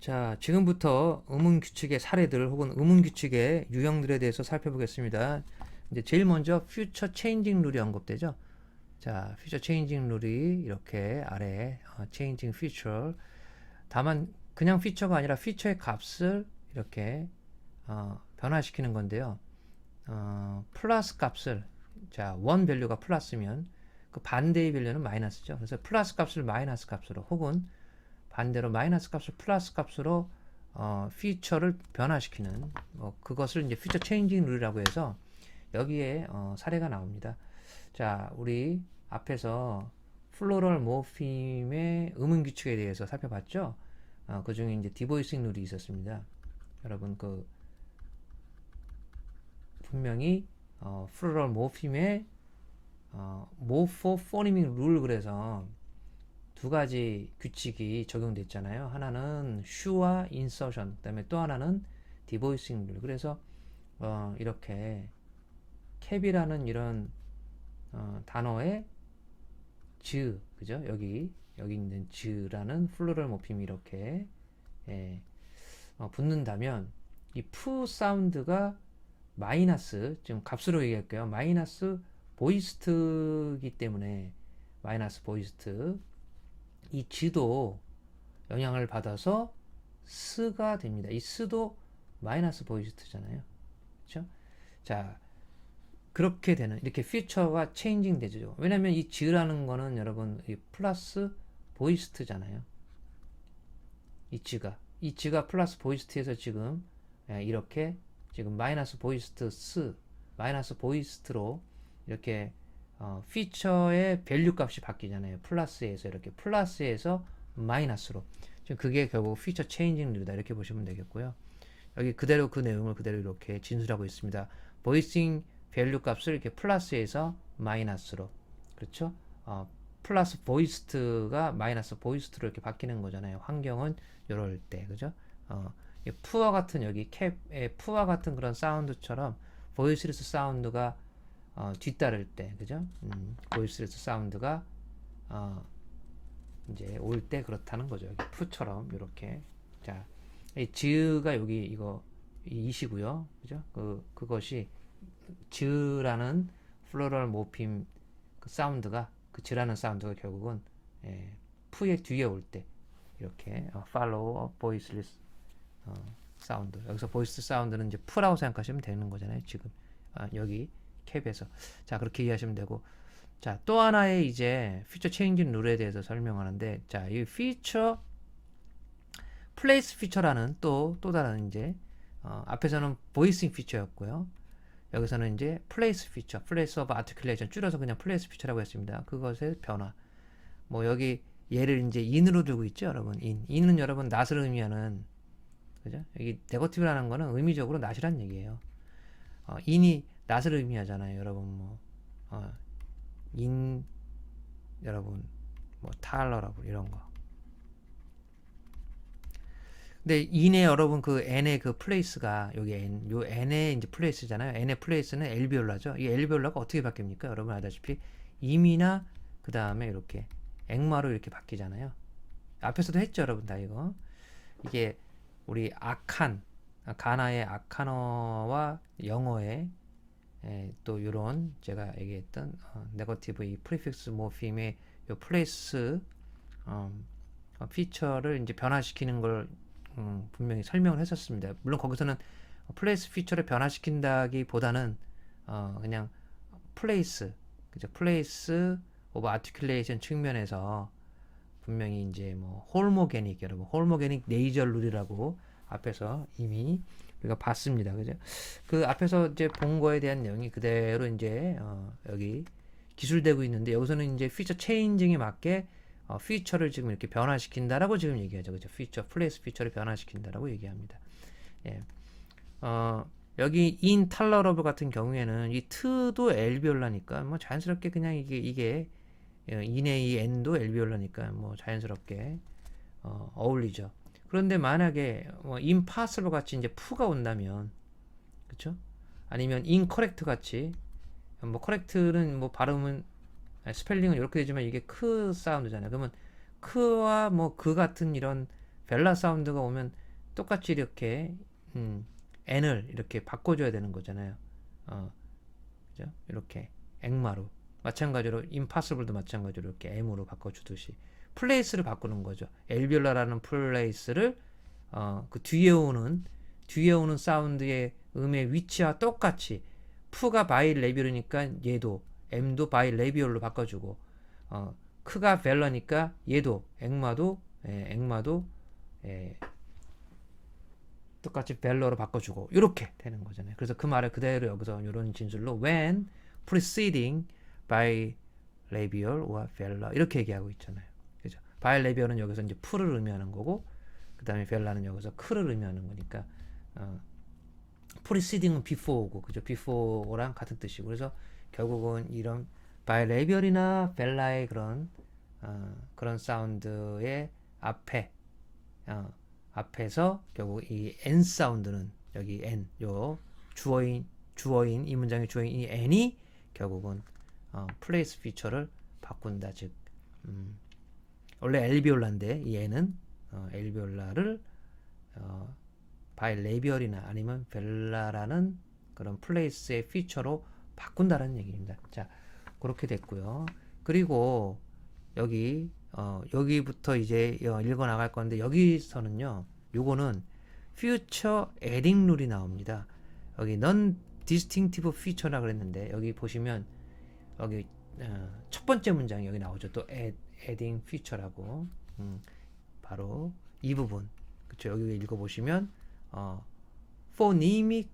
자, 지금부터 음운 규칙의 사례들 혹은 음운 규칙의 유형들에 대해서 살펴보겠습니다. 이제 제일 먼저 future changing 룰이 언급되죠. 자, future changing 룰이 이렇게 아래에 changing future. 다만 그냥 feature가 아니라 feature의 값을 이렇게 변화시키는 건데요. 플러스 값을 자, 원 밸류가 플러스면 그 반대의 밸류는 마이너스죠. 그래서 플러스 값을 마이너스 값으로 혹은 반대로 마이너스 값을 플러스 값으로 피처를 변화시키는 그것을 이제 피처 체인징 룰이라고 해서 여기에 사례가 나옵니다. 자, 우리 앞에서 플로럴 모핌의 음운 규칙에 대해서 살펴봤죠. 그 중에 이제 디보이싱 룰이 있었습니다. 여러분 그 분명히 플로럴 모핌의 모포포니밍 룰 그래서 두 가지 규칙이 적용됐잖아요. 하나는 슈와 인서션, 그다음에 또 하나는 디보이싱 룰. 그래서 이렇게 캡이라는 이런 단어에 즈, 그죠? 여기 있는 즈라는 플루럴 모핌이 이렇게 붙는다면 이 푸 사운드가 마이너스, 지금 값으로 얘기할게요. 마이너스 보이스트이기 때문에 마이너스 보이스트 이 즈도 영향을 받아서 스가 됩니다. 이 스도 마이너스 보이스트잖아요. 그렇죠? 자, 그렇게 되는 이렇게 퓨처가 체인징 되죠. 왜냐면 이 즈라는 거는 여러분 이 플러스 보이스트잖아요. 이 즈가 플러스 보이스트에서 지금 이렇게 지금 마이너스 보이스트 스 마이너스 보이스트로 이렇게 피처의 밸류 값이 바뀌잖아요. 플러스에서 이렇게 플러스에서 마이너스로. 지금 그게 결국 피처 체인징 룰이다. 이렇게 보시면 되겠고요. 여기 그대로 그 내용을 그대로 이렇게 진술하고 있습니다. 보이싱 밸류 값을 이렇게 플러스에서 마이너스로. 그렇죠? 플러스 보이스트가 마이너스 보이스트로 이렇게 바뀌는 거잖아요. 환경은 이럴 때. 그죠? 푸와 같은 여기 캡의 푸와 같은 그런 사운드처럼 보이스리스 사운드가 뒤따를 때, 그죠? 보이스레스 사운드가 이제 올 때 그렇다는 거죠. 푸처럼 이렇게. 자, 이 즈가 여기 이거 이시고요, 그죠? 그것이 즈라는 플로럴 모핌 그 사운드가 그 즈라는 사운드가 결국은 푸의 뒤에 올 때 이렇게 follow voiceless 사운드. 여기서 보이스 사운드는 이제 푸라고 생각하시면 되는 거잖아요. 지금 여기 캡에서. 자, 그렇게 이해하시면 되고. 자, 또 하나의 이제 피처 체인징 룰에 대해서 설명하는데, 자, 이 피처 플레이스 피처라는 또 다른 이제 앞에서는 보이싱 피처였고요. 여기서는 이제 플레이스 피처, 플레이스 오브 아티큘레이션 줄여서 그냥 플레이스 피처라고 했습니다. 그것의 변화. 뭐 여기 얘를 이제 인으로 두고 있죠, 여러분. 인은 여러분 낫을 의미하는, 그죠? 여기 네거티브라는 거는 의미적으로 낫이란 얘기예요. 인이 낫을 의미하잖아요. 여러분 여러분 탈러라고 이런 거. 근데 인의 여러분 그 n의 그 플레이스가 여기 요 n의 이제 플레이스잖아요. n의 플레이스는 엘비올라죠. 이 엘비올라가 어떻게 바뀝니까? 여러분 알다시피 임이나 그 다음에 이렇게 엑마로 이렇게 바뀌잖아요. 앞에서도 했죠, 여러분 다 이거. 이게 우리 가나의 아칸어와 영어의 또 이런 제가 얘기했던 네거티브 이 프리픽스 모핌의 요 플레이스 피처를 이제 변화시키는 걸 분명히 설명을 했었습니다. 물론 거기서는 플레이스 피처를 변화시킨다기보다는 그냥 플레이스, 그죠? 플레이스 오브 아티큘레이션 측면에서 분명히 이제 홀모게닉, 여러분 홀모게닉 네이저 룰이라고 앞에서 이미 우리가 봤습니다. 그죠? 그 앞에서 이제 본 거에 대한 내용이 그대로 이제 여기 기술되고 있는데, 여기서는 이제 피처 체인징에 맞게 피처를 지금 이렇게 변화시킨다라고 지금 얘기하죠. 그죠? 피처 플레이스 피처를 변화시킨다라고 얘기합니다. 예. 여기 인 탈러러블 같은 경우에는 이 트도 엘비올라니까 자연스럽게 그냥 이게 인의 이 n도 엘비올라니까 자연스럽게 어울리죠. 그런데 만약에 impossible 같이 이제 푸가 온다면, 그쵸? 아니면 incorrect 같이, correct는 발음은 스펠링은 이렇게 되지만 이게 크 사운드잖아요. 그러면 크와 그 같은 이런 벨라 사운드가 오면 똑같이 이렇게 n을 이렇게 바꿔줘야 되는 거잖아요. 그죠? 이렇게 앵마로 마찬가지로 임파서블도 마찬가지로 이렇게 m으로 바꿔주듯이 플레이스를 바꾸는 거죠. 엘비올라라는 플레이스를 그 뒤에 오는 사운드의 음의 위치와 똑같이 푸가 바이레비올이니까 얘도 m도 바이레비올로 바꿔주고 크가 벨러니까 얘도 앵마도 똑같이 벨러로 바꿔주고 이렇게 되는 거잖아요. 그래서 그 말을 그대로 여기서 이런 진술로 when preceding by labial or velar 이렇게 얘기하고 있잖아요. 그죠? by labial은 여기서 이제 풀을 의미하는 거고 그 다음에 velar는 여기서 크를 의미하는 거니까 preceding은 before고 그죠? before랑 같은 뜻이고 그래서 결국은 이런 by labial이나 velar의 그런 사운드의 앞에서 결국 이 n 사운드는 여기 n 요 주어인 이 문장의 주어인 이 n이 결국은 플레이스 피처를 바꾼다. 즉 원래 엘비올라인데 이 n은 엘비올라를 바이 레비얼이나 아니면 벨라라는 그런 플레이스의 피처로 바꾼다는 얘기입니다. 자, 그렇게 됐고요. 그리고 여기부터 이제 읽어 나갈 건데 여기서는요. 요거는 future adding 룰이 나옵니다. 여기 non distinctive feature라 그랬는데 여기 보시면 여기 첫 번째 문장이 여기 나오죠. 또 adding feature라고 바로 이 부분 그쵸? 여기 읽어 보시면 phonemic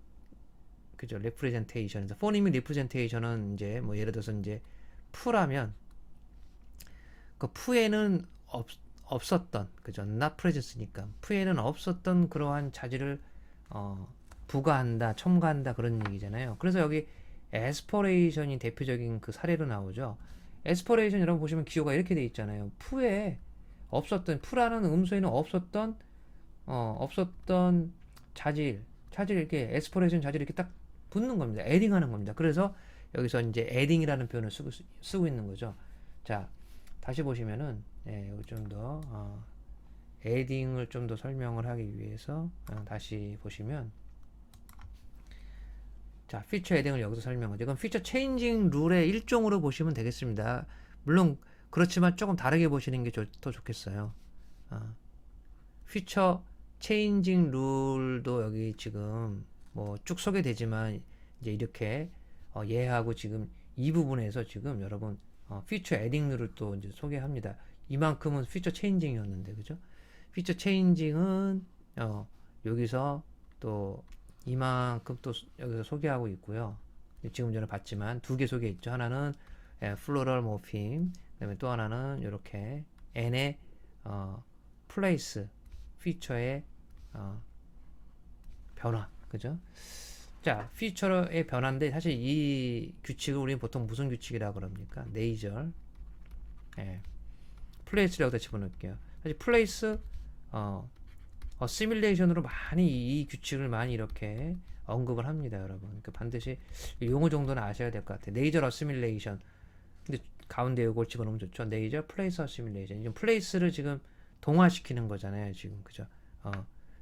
그죠? representation에서 phonemic representation은 이제 뭐 예를 들어서 이제 푸라면 그 푸에는 없었던 그죠? not presence니까 푸에는 없었던 그러한 자질을 부가한다, 첨가한다 그런 얘기잖아요. 그래서 여기 aspiration이 대표적인 그 사례로 나오죠. aspiration 여러분 보시면 기호가 이렇게 돼 있잖아요. 푸에 없었던 푸라는 음소에는 없었던 자질 이렇게 aspiration 자질 이렇게 딱 붙는 겁니다. adding하는 겁니다. 그래서 여기서 이제 adding이라는 표현을 쓰고 있는 거죠. 자. 다시 보시면은 좀 더 adding을 좀 더 설명을 하기 위해서 다시 보시면 자 feature adding을 여기서 설명하죠. 이건 feature changing 룰의 일종으로 보시면 되겠습니다. 물론 그렇지만 조금 다르게 보시는 게 더 좋겠어요. feature changing 룰도 여기 지금 뭐 쭉 소개되지만 이제 이렇게 얘하고 지금 이 부분에서 지금 여러분 피처 에딩 룰을 또 이제 소개합니다. 이만큼은 피처 체인징이었는데 그죠? 피처 체인징은 여기서 또 이만큼 또 여기서 소개하고 있고요. 지금 전에 봤지만 두 개 소개했죠. 하나는 플로럴 모핌, 그다음에 또 하나는 이렇게 n의 플레이스 피처의 변화, 그죠? 자, 피처의 변화인데 사실 이 규칙을 우리는 보통 무슨 규칙이라고 그럽니까? 네이절 플레이스를 여기다 집어넣을게요. 사실 플레이스 시뮬레이션으로 많이 이 규칙을 많이 이렇게 언급을 합니다, 여러분. 그러니까 반드시 용어 정도는 아셔야 될 것 같아요. 네이절 어시뮬레이션. 근데 가운데 이걸 집어넣으면 좋죠. 네이절 플레이스 어시뮬레이션. 지금 플레이스를 지금 동화시키는 거잖아요, 지금 그죠?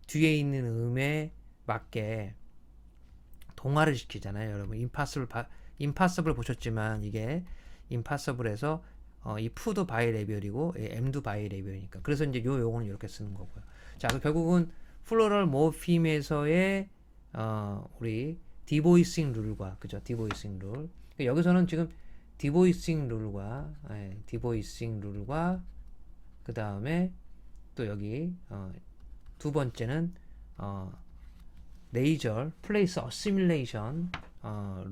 뒤에 있는 음에 맞게 동화를 시키잖아요, 여러분. 임파서블 보셨지만 이게 임파서블에서 이 푸도 바이레비얼이고 m도 바이레비얼이니까 그래서 이제 요 용어는 이렇게 쓰는 거고요. 자, 결국은 플로럴 모핌에서의 우리 디보이싱 룰과 그죠? 디보이싱 룰. 여기서는 지금 디보이싱 룰과 그 다음에 또 여기 두 번째는 네이절 플레이스 어시뮬레이션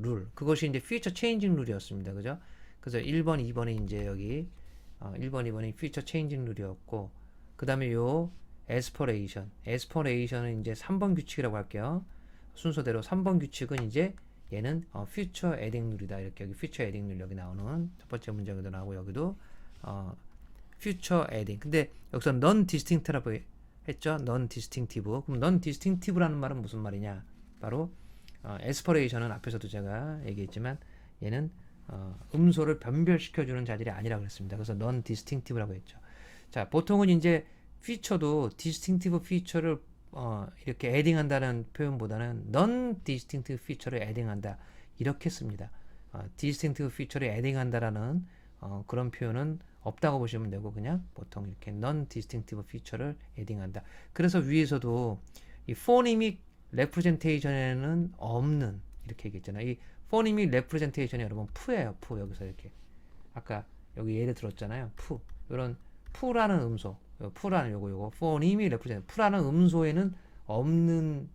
룰 그것이 이제 피처 체인징 룰이었습니다. 그죠? 그래서 1번, 2번이 이제 여기 1번, 2번이 피처 체인징 룰이었고 그 다음에 요 에스퍼레이션은 이제 3번 규칙이라고 할게요. 순서대로 3번 규칙은 이제 얘는 future adding 룰이다. 이렇게 여기 future adding 룰 여기 나오는 첫 번째 문장에도 나오고 여기도 future adding. 근데 여기서 non distinct라고 했죠. non distinctive. 그럼 non distinctive라는 말은 무슨 말이냐? 바로 aspiration은 앞에서도 제가 얘기했지만 얘는 음소를 변별시켜주는 자질이 아니라고 했습니다. 그래서 non distinctive라고 했죠. 자, 보통은 이제 피처도 distinctive feature를 이렇게 adding한다는 표현보다는 non-distinctive feature를 adding한다 이렇게 씁니다. distinctive feature를 adding한다라는 그런 표현은 없다고 보시면 되고 그냥 보통 이렇게 non-distinctive feature를 adding한다. 그래서 위에서도 이 phonemic representation에는 없는 이렇게 얘기했잖아요. 이 phonemic representation이 여러분 푸예요. 푸 여기서 이렇게 아까 여기 예를 들었잖아요. 푸 이런 푸라는 음소 푸라는 요거 phonemic representation 푸라는 음소에는 없는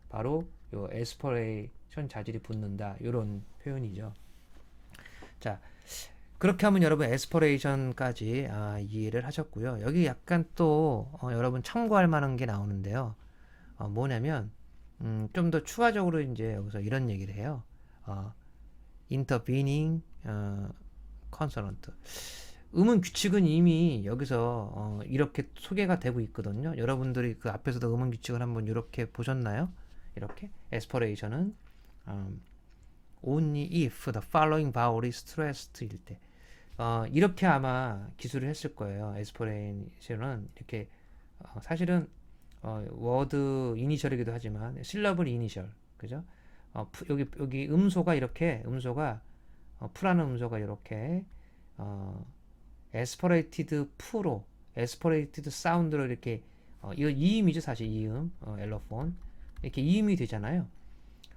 바로 요 에스퍼레이션 자질이 붙는다 이런 표현이죠. 자 그렇게 하면 여러분 에스퍼레이션까지 이해를 하셨고요. 여기 약간 또 여러분 참고할 만한 게 나오는데요. 뭐냐면 좀 더 추가적으로 이제 여기서 이런 얘기를 해요. intervening consonant. 음은 규칙은 이미 여기서 이렇게 소개가 되고 있거든요. 여러분들이 그 앞에서도 음은 규칙을 한번 이렇게 보셨나요? 이렇게 aspiration은 only if the following vowel is stressed 일 때 이렇게 아마 기술을 했을 거예요. aspiration은 이렇게 사실은 워드 이니셜이기도 하지만 실러블 이니셜 그죠? 여기 음소가 이렇게 푸라는 음소가 이렇게 에스퍼레이티드 푸로 에스퍼레이티드 사운드로 이렇게 이거 이음이죠 사실 이음 엘로폰 이렇게 이음이 되잖아요.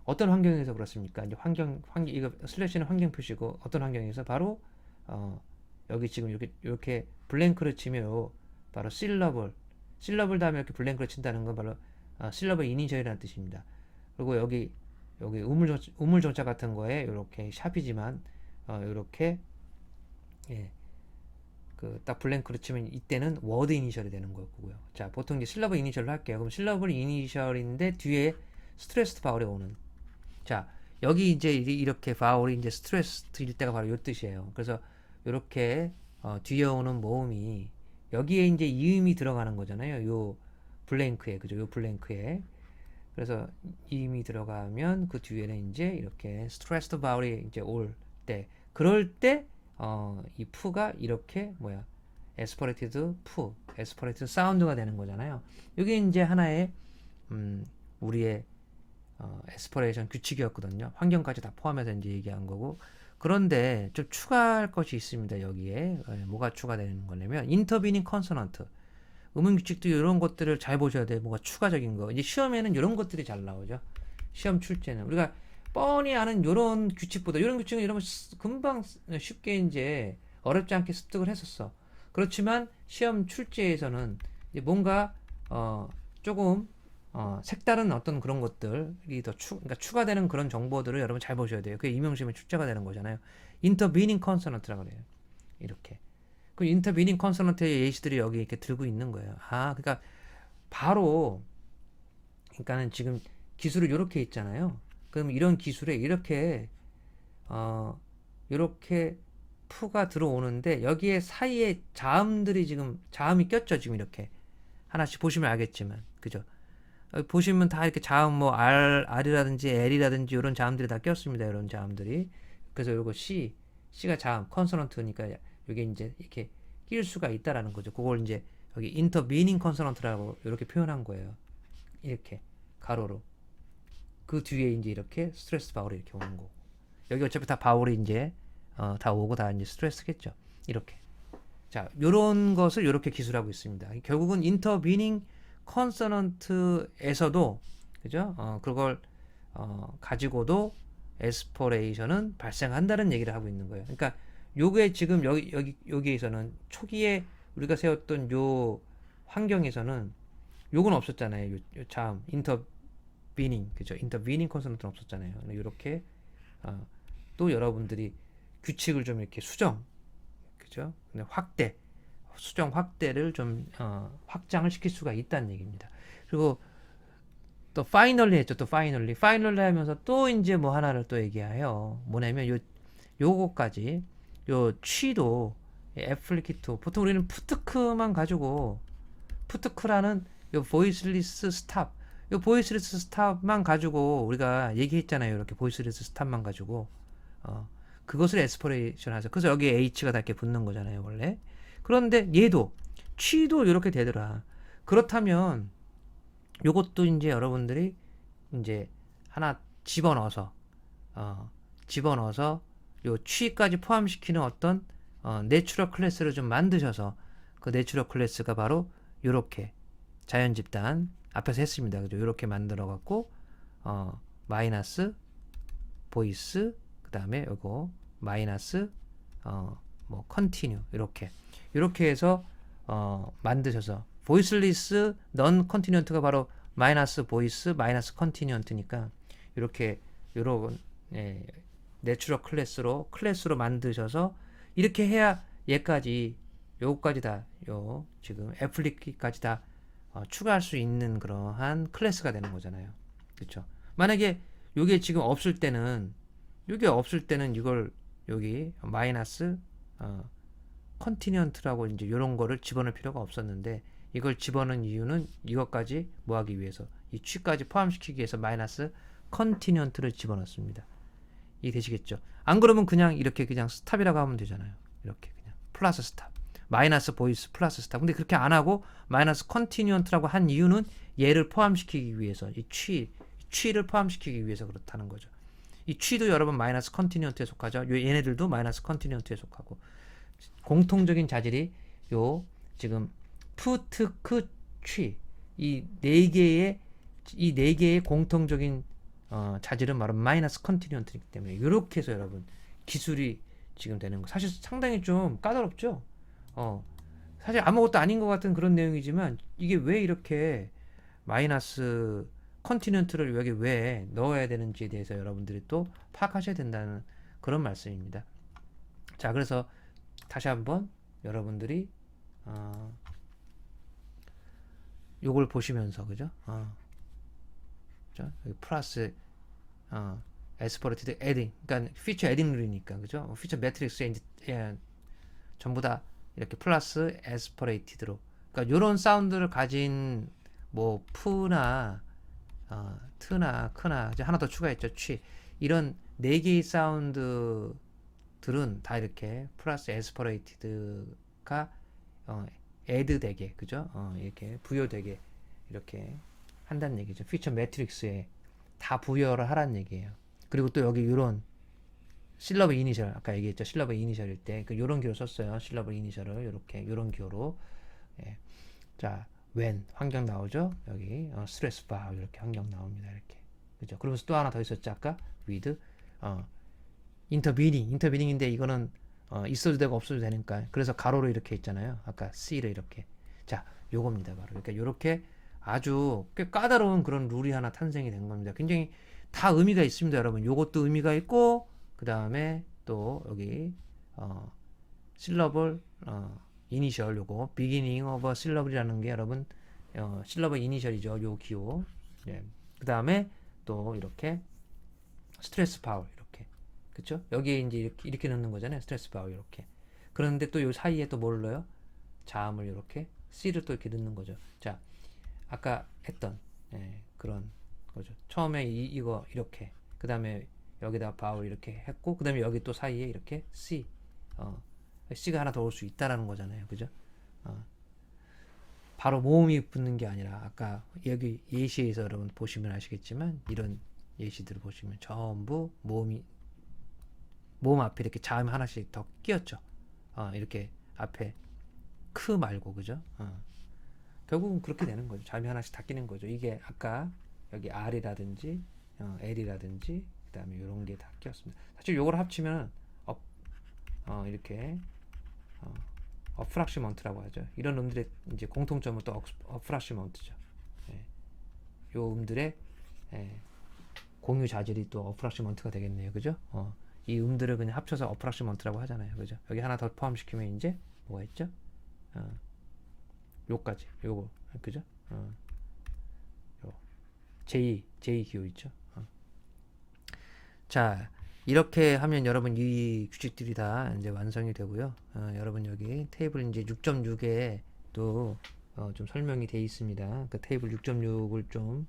어떤 환경에서 그렇습니까? 이제 환경 이거 슬래시는 환경 표시고 어떤 환경에서 바로 여기 지금 이렇게 블랭크를 치면 바로 실러블 다음에 이렇게 블랭크를 친다는 건 바로 실러블 이니셜이라는 뜻입니다. 그리고 여기 우물정자 같은 거에 이렇게 샵이지만 이렇게 예. 그 딱 블랭크로 치면 이때는 워드 이니셜이 되는 거고요. 자, 보통 이제 실러블 이니셜로 할게요. 그럼 실러블 이니셜인데 뒤에 스트레스드 바울이 오는. 자, 여기 이제 이렇게 바울이 이제 스트레스드일 때가 바로 요 뜻이에요. 그래서 이렇게 뒤에 오는 모음이 여기에 이제 이음이 들어가는 거잖아요. 요 블랭크에 그죠? 요 블랭크에. 그래서 이음이 들어가면 그 뒤에는 이제 이렇게 스트레스드 바울이 이제 올 때 그럴 때 이 푸가 이렇게 에스퍼레이티드 에스퍼레이티드 사운드가 되는 거잖아요. 이게 이제 하나의 우리의 에스퍼레이션 규칙이었거든요. 환경까지 다 포함해서 이제 얘기한 거고. 그런데 좀 추가할 것이 있습니다. 여기에 뭐가 추가되는 거냐면 인터비닝 컨소넌트 음운 규칙도 이런 것들을 잘 보셔야 돼요. 뭔가 추가적인 거. 이제 시험에는 이런 것들이 잘 나오죠. 시험 출제는 우리가 뻔히 아는 이런 규칙보다 이런 규칙은 이러면 금방 쉽게 이제 어렵지 않게 습득을 했었어. 그렇지만 시험 출제에서는 이제 뭔가 조금 색다른 어떤 그런 것들이 더 그러니까 추가되는 그런 정보들을 여러분 잘 보셔야 돼요. 그게 임용시험에 출제가 되는 거잖아요. 인터비닝 컨소넌트라고 그래요. 이렇게. 그 인터비닝 컨소넌트의 예시들이 여기 이렇게 들고 있는 거예요. 그러니까 바로 그러니까는 지금 기술을 이렇게 있잖아요. 그럼 이런 기술에 이렇게 푸가 들어오는데 여기에 사이에 자음들이 지금 자음이 꼈죠. 지금 이렇게 하나씩 보시면 알겠지만 그죠? 보시면 다 이렇게 자음 뭐 R이라든지 L이라든지 이런 자음들이 다 꼈습니다. 이런 자음들이. 그래서 요거 C가 자음 컨소넌트니까 이게 이제 이렇게 낄 수가 있다라는 거죠. 그걸 이제 여기 인터비닝 컨소넌트라고 이렇게 표현한 거예요. 이렇게 가로로. 그 뒤에 이제 이렇게 스트레스 바울이 이렇게 오는 거고. 여기 어차피 다 바울이 이제 다 오고 다 이제 스트레스겠죠. 이렇게. 자, 요런 것을 이렇게 기술하고 있습니다. 결국은 인터비닝 컨소넌트에서도 그죠? 그걸 가지고도 에스퍼레이션은 발생한다는 얘기를 하고 있는 거예요. 그러니까 요게 지금 여기에서는 초기에 우리가 세웠던 요 환경에서는 요건 없었잖아요. 요 자음 인터비닝 그죠? 인터비닝 컨소넌트는 없었잖아요. 이렇게 또 여러분들이 규칙을 좀 이렇게 수정 그죠? 근데 수정 확대를 좀 확장을 시킬 수가 있다는 얘기입니다. 그리고 또 파이널리 했죠. 또 파이널리 하면서 또 이제 뭐 하나를 또 얘기해요. 뭐냐면 요거까지 요 취도 애플리키토 보통 우리는 푸트크만 가지고 푸트크라는 요 보이스리스 스탑 요 보이스리스 스탑만 가지고 우리가 얘기했잖아요. 이렇게 보이스리스 스탑만 가지고 그것을 에스퍼레이션 하죠. 그래서 여기에 H가 다 이렇게 붙는 거잖아요. 원래. 그런데 얘도 취도 이렇게 되더라. 그렇다면 요것도 이제 여러분들이 이제 하나 집어넣어서 집어넣어서 요 취까지 포함시키는 어떤 내추럴 클래스를 좀 만드셔서 그 내추럴 클래스가 바로 요렇게 자연 집단 앞에서 했습니다. 그죠? 요렇게 만들어 갖고 마이너스 보이스 그다음에 요거 마이너스 뭐 컨티뉴 이렇게 해서 만드셔서 보이스리스 넌 컨티뉴언트가 바로 마이너스 보이스 마이너스 컨티뉴언트니까 이렇게 요런 내추럴 클래스로 만드셔서 이렇게 해야 얘까지 요거까지 다 요 지금 애플리키까지 다 추가할 수 있는 그러한 클래스가 되는 거잖아요. 그렇죠? 만약에 요게 지금 없을 때는 이걸 여기 마이너스 컨티뉴언트라고 이제 요런 거를 집어넣을 필요가 없었는데 이걸 집어넣은 이유는 이것까지 뭐 하기 위해서 이 취까지 포함시키기 위해서 마이너스 컨티뉴언트를 집어넣습니다. 이해되시겠죠? 안 그러면 그냥 이렇게 그냥 스탑이라고 하면 되잖아요. 이렇게 그냥 플러스 스탑 마이너스 보이스 플러스 스탑. 근데 그렇게 안 하고 마이너스 컨티뉴언트라고 한 이유는 얘를 포함시키기 위해서 이 취를 포함시키기 위해서 그렇다는 거죠. 이 취도 여러분 마이너스 컨티뉴언트에 속하죠. 얘네들도 마이너스 컨티뉴언트에 속하고 공통적인 자질이 요 지금 푸트크 취 이 네 개의 공통적인 자질은 바로 마이너스 컨티뉴언트이기 때문에 이렇게 해서 여러분 기술이 지금 되는 거 사실 상당히 좀 까다롭죠. 사실 아무것도 아닌 것 같은 그런 내용이지만 이게 왜 이렇게 마이너스 컨티넨트를 여기 왜 넣어야 되는지에 대해서 여러분들이 또 파악하셔야 된다는 그런 말씀입니다. 자, 그래서 다시 한번 여러분들이 요걸 보시면서 그죠? 여기 플러스 에스퍼레이티드 에딩, 그러니까 피처 에딩 룰이니까 그죠? 피처 매트릭스에 이제 전부 다 이렇게 플러스 에스퍼레이티드로, 그러니까 요런 사운드를 가진 뭐 푸나 트나 크나 이제 하나 더 추가했죠. 취 이런 네 개의 사운드들은 다 이렇게 플러스 에스퍼레이티드가 애드 되게 그죠? 이렇게 부여되게 이렇게 한다는 얘기죠. 피처 매트릭스에 다 부여를 하라는 얘기예요. 그리고 또 여기 이런 실러브 이니셜 아까 얘기했죠. 실러브 이니셜일 때 그 요런 기호 썼어요. 실러브 이니셜을 이렇게 요런 기호로. 예. 자, when 환경 나오죠. 여기 스트레스 바 이렇게 환경 나옵니다. 이렇게 그죠. 그러면서 또 하나 더 있었죠. 아까 with 인터비닝인데 이거는 있어도 되고 없어도 되니까 그래서 가로로 이렇게 있잖아요. 아까 C를 이렇게. 자, 요겁니다. 바로 그러니까 요렇게 아주 꽤 까다로운 그런 룰이 하나 탄생이 된 겁니다. 굉장히 다 의미가 있습니다, 여러분. 요것도 의미가 있고 그 다음에 또 여기 실러블 이니셜 요거 beginning of a syllable이라는 게 여러분 실러블 이니셜이죠. 요 기호. 예. 그 다음에 또 이렇게 스트레스 파울 이렇게 그쵸? 여기에 이제 이렇게 넣는 거잖아요. 스트레스 파울 이렇게. 그런데 또 요 사이에 또 뭘 넣어요? 자음을 이렇게 C를 또 이렇게 넣는 거죠. 자, 아까 했던 그런 거죠. 처음에 이거 이렇게 그 다음에 여기다 바울 이렇게 했고 그 다음에 여기 또 사이에 이렇게 C C가 하나 더 올 수 있다라는 거잖아요. 그죠? 바로 모음이 붙는 게 아니라 아까 여기 예시에서 여러분 보시면 아시겠지만 이런 예시들을 보시면 전부 모음 앞에 이렇게 자음 하나씩 더 끼었죠. 이렇게 앞에 크 말고 그죠? 결국은 그렇게 되는 거죠. 자음이 하나씩 다 끼는 거죠. 이게 아까 여기 R이라든지 L이라든지 그 다음에 이런 게 다 끼었습니다. 사실 요걸 합치면 이렇게 어프락시먼트라고 하죠. 이런 음들의 이제 공통점은 또 어프락시먼트죠. 요 음들의 공유 자질이 또 어프락시먼트가 되겠네요. 그죠? 이 음들을 그냥 합쳐서 어프락시먼트라고 하잖아요. 그죠? 여기 하나 더 포함시키면 이제 뭐가 있죠? 요까지 요거 그죠? 요 J 기호 있죠? 자, 이렇게 하면 여러분 이 규칙들이 다 이제 완성이 되고요. 여러분 여기 테이블 이제 6.6에 또 좀 설명이 되어 있습니다. 그 테이블 6.6을 좀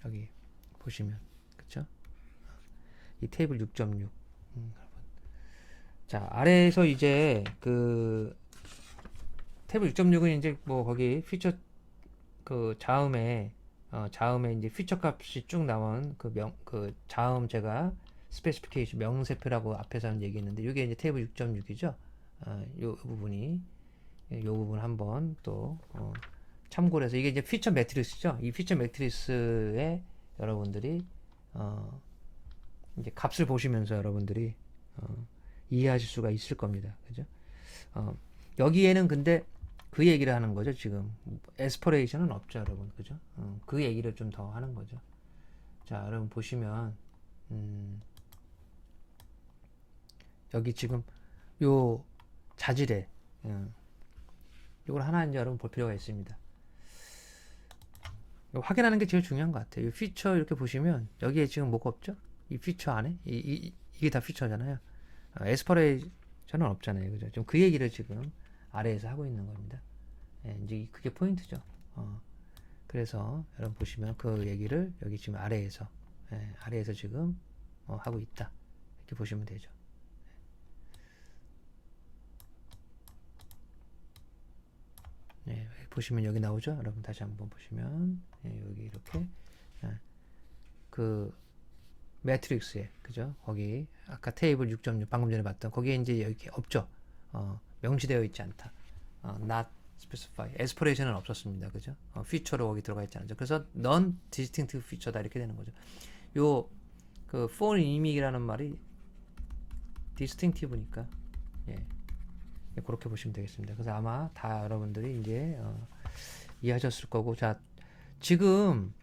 여기 보시면 그쵸? 이 테이블 6.6 자, 아래에서 이제 그 테이블 6.6은 이제 뭐 거기 피처 그 자음에 이제 피처 값이 쭉 나온 그 자음 제가 스페시피케이션 명세표라고 앞에서는 얘기했는데 이게 이제 테이블 6.6이죠. 요 부분이 요 부분 한번 또 참고를 해서 이게 이제 피처 매트리스죠. 이 피처 매트리스에 여러분들이 이제 값을 보시면서 여러분들이 이해하실 수가 있을 겁니다. 그죠? 여기에는 근데 그 얘기를 하는 거죠. 지금 에스퍼레이션은 없죠, 여러분. 그죠? 그 얘기를 좀 더 하는 거죠. 자, 여러분 보시면 여기 지금 요 자질에 이걸 하나 이제 여러분 볼 필요가 있습니다. 확인하는 게 제일 중요한 것 같아요. 이 피처 이렇게 보시면 여기에 지금 뭐가 없죠? 이 피처 안에 이게 다 피처잖아요. 에스퍼레이션은 없잖아요. 그죠? 좀 그 얘기를 지금 아래에서 하고 있는 겁니다. 예, 이제 그게 포인트죠. 그래서 여러분 보시면 그 얘기를 여기 지금 아래에서 아래에서 지금 하고 있다. 이렇게 보시면 되죠. 네, 보시면 여기 나오죠. 여러분 다시 한번 보시면 여기 이렇게 그 매트릭스에 그죠? 거기 아까 테이블 6.6 방금 전에 봤던 거기에 이제 여기 없죠. 명시되어 있지 않다. not specify. 에스퍼레이션은 없었습니다. 그죠? feature로 거기 들어가 있지 않죠. 그래서 non distinctive feature다 이렇게 되는 거죠. 요 그 phonemic이라는 말이 distinctive니까 예. 그렇게 보시면 되겠습니다. 그래서 아마 다 여러분들이 이제 이해하셨을 거고, 자 지금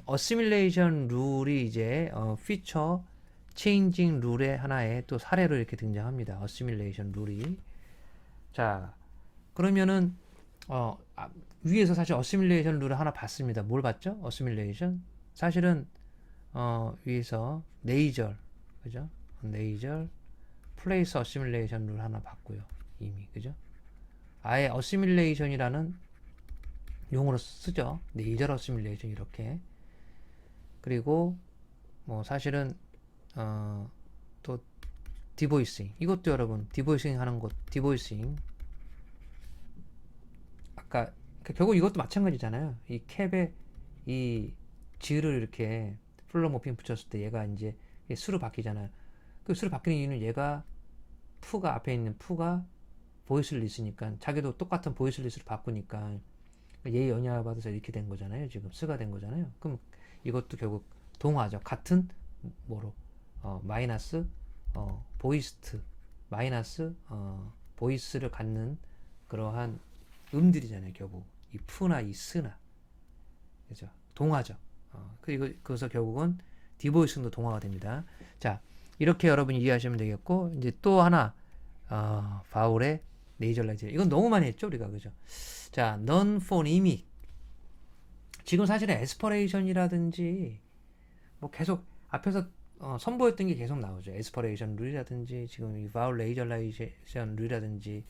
어시밀레이션 룰이 이제 피처 체인징 룰의 하나의 또 사례로 이렇게 등장합니다. 어시밀레이션 룰이. 자 그러면은 위에서 사실 어시밀레이션 룰을 하나 봤습니다. 뭘 봤죠? 어시밀레이션 사실은 위에서 네이절 그죠? 네이절 플레이스 어시밀레이션 룰 하나 봤고요. 이미 그죠? 아예 어시밀레이션이라는 용어로 쓰죠. 네이절 어시밀레이션 이렇게. 그리고 뭐 사실은 또 디보이싱 이것도 여러분 디보이싱 하는 것 디보이싱 아까 결국 이것도 마찬가지잖아요. 이 캡에 이 지를 이렇게 플로모핀 붙였을 때 얘가 이제 수로 바뀌잖아요. 그 수로 바뀌는 이유는 얘가 푸가 앞에 있는 푸가 보이스 리스니까 자기도 똑같은 보이스 리스로 바꾸니까 얘 영향을 받아서 이렇게 된 거잖아요. 지금 스가 된 거잖아요. 그럼 이것도 결국 동화죠. 같은 뭐로 마이너스 보이스트 마이너스 보이스를 갖는 그러한 음들이잖아요. 결국 이 푸나 이 스나 그죠? 동화죠. 그래서 결국은 디보이스도 동화가 됩니다. 자 이렇게 여러분이 이해하시면 되겠고 이제 또 하나 바울의 네이절라이제이션 이건 너무 많이 했죠 우리가 그죠? 자 non-phonemic 지금 사실은 에스퍼레이션이라든지 뭐 계속 앞에서 선보였던 게 계속 나오죠. 에스퍼레이션 룰이라든지 지금 이 바울 네이절라이제이션 룰이라든지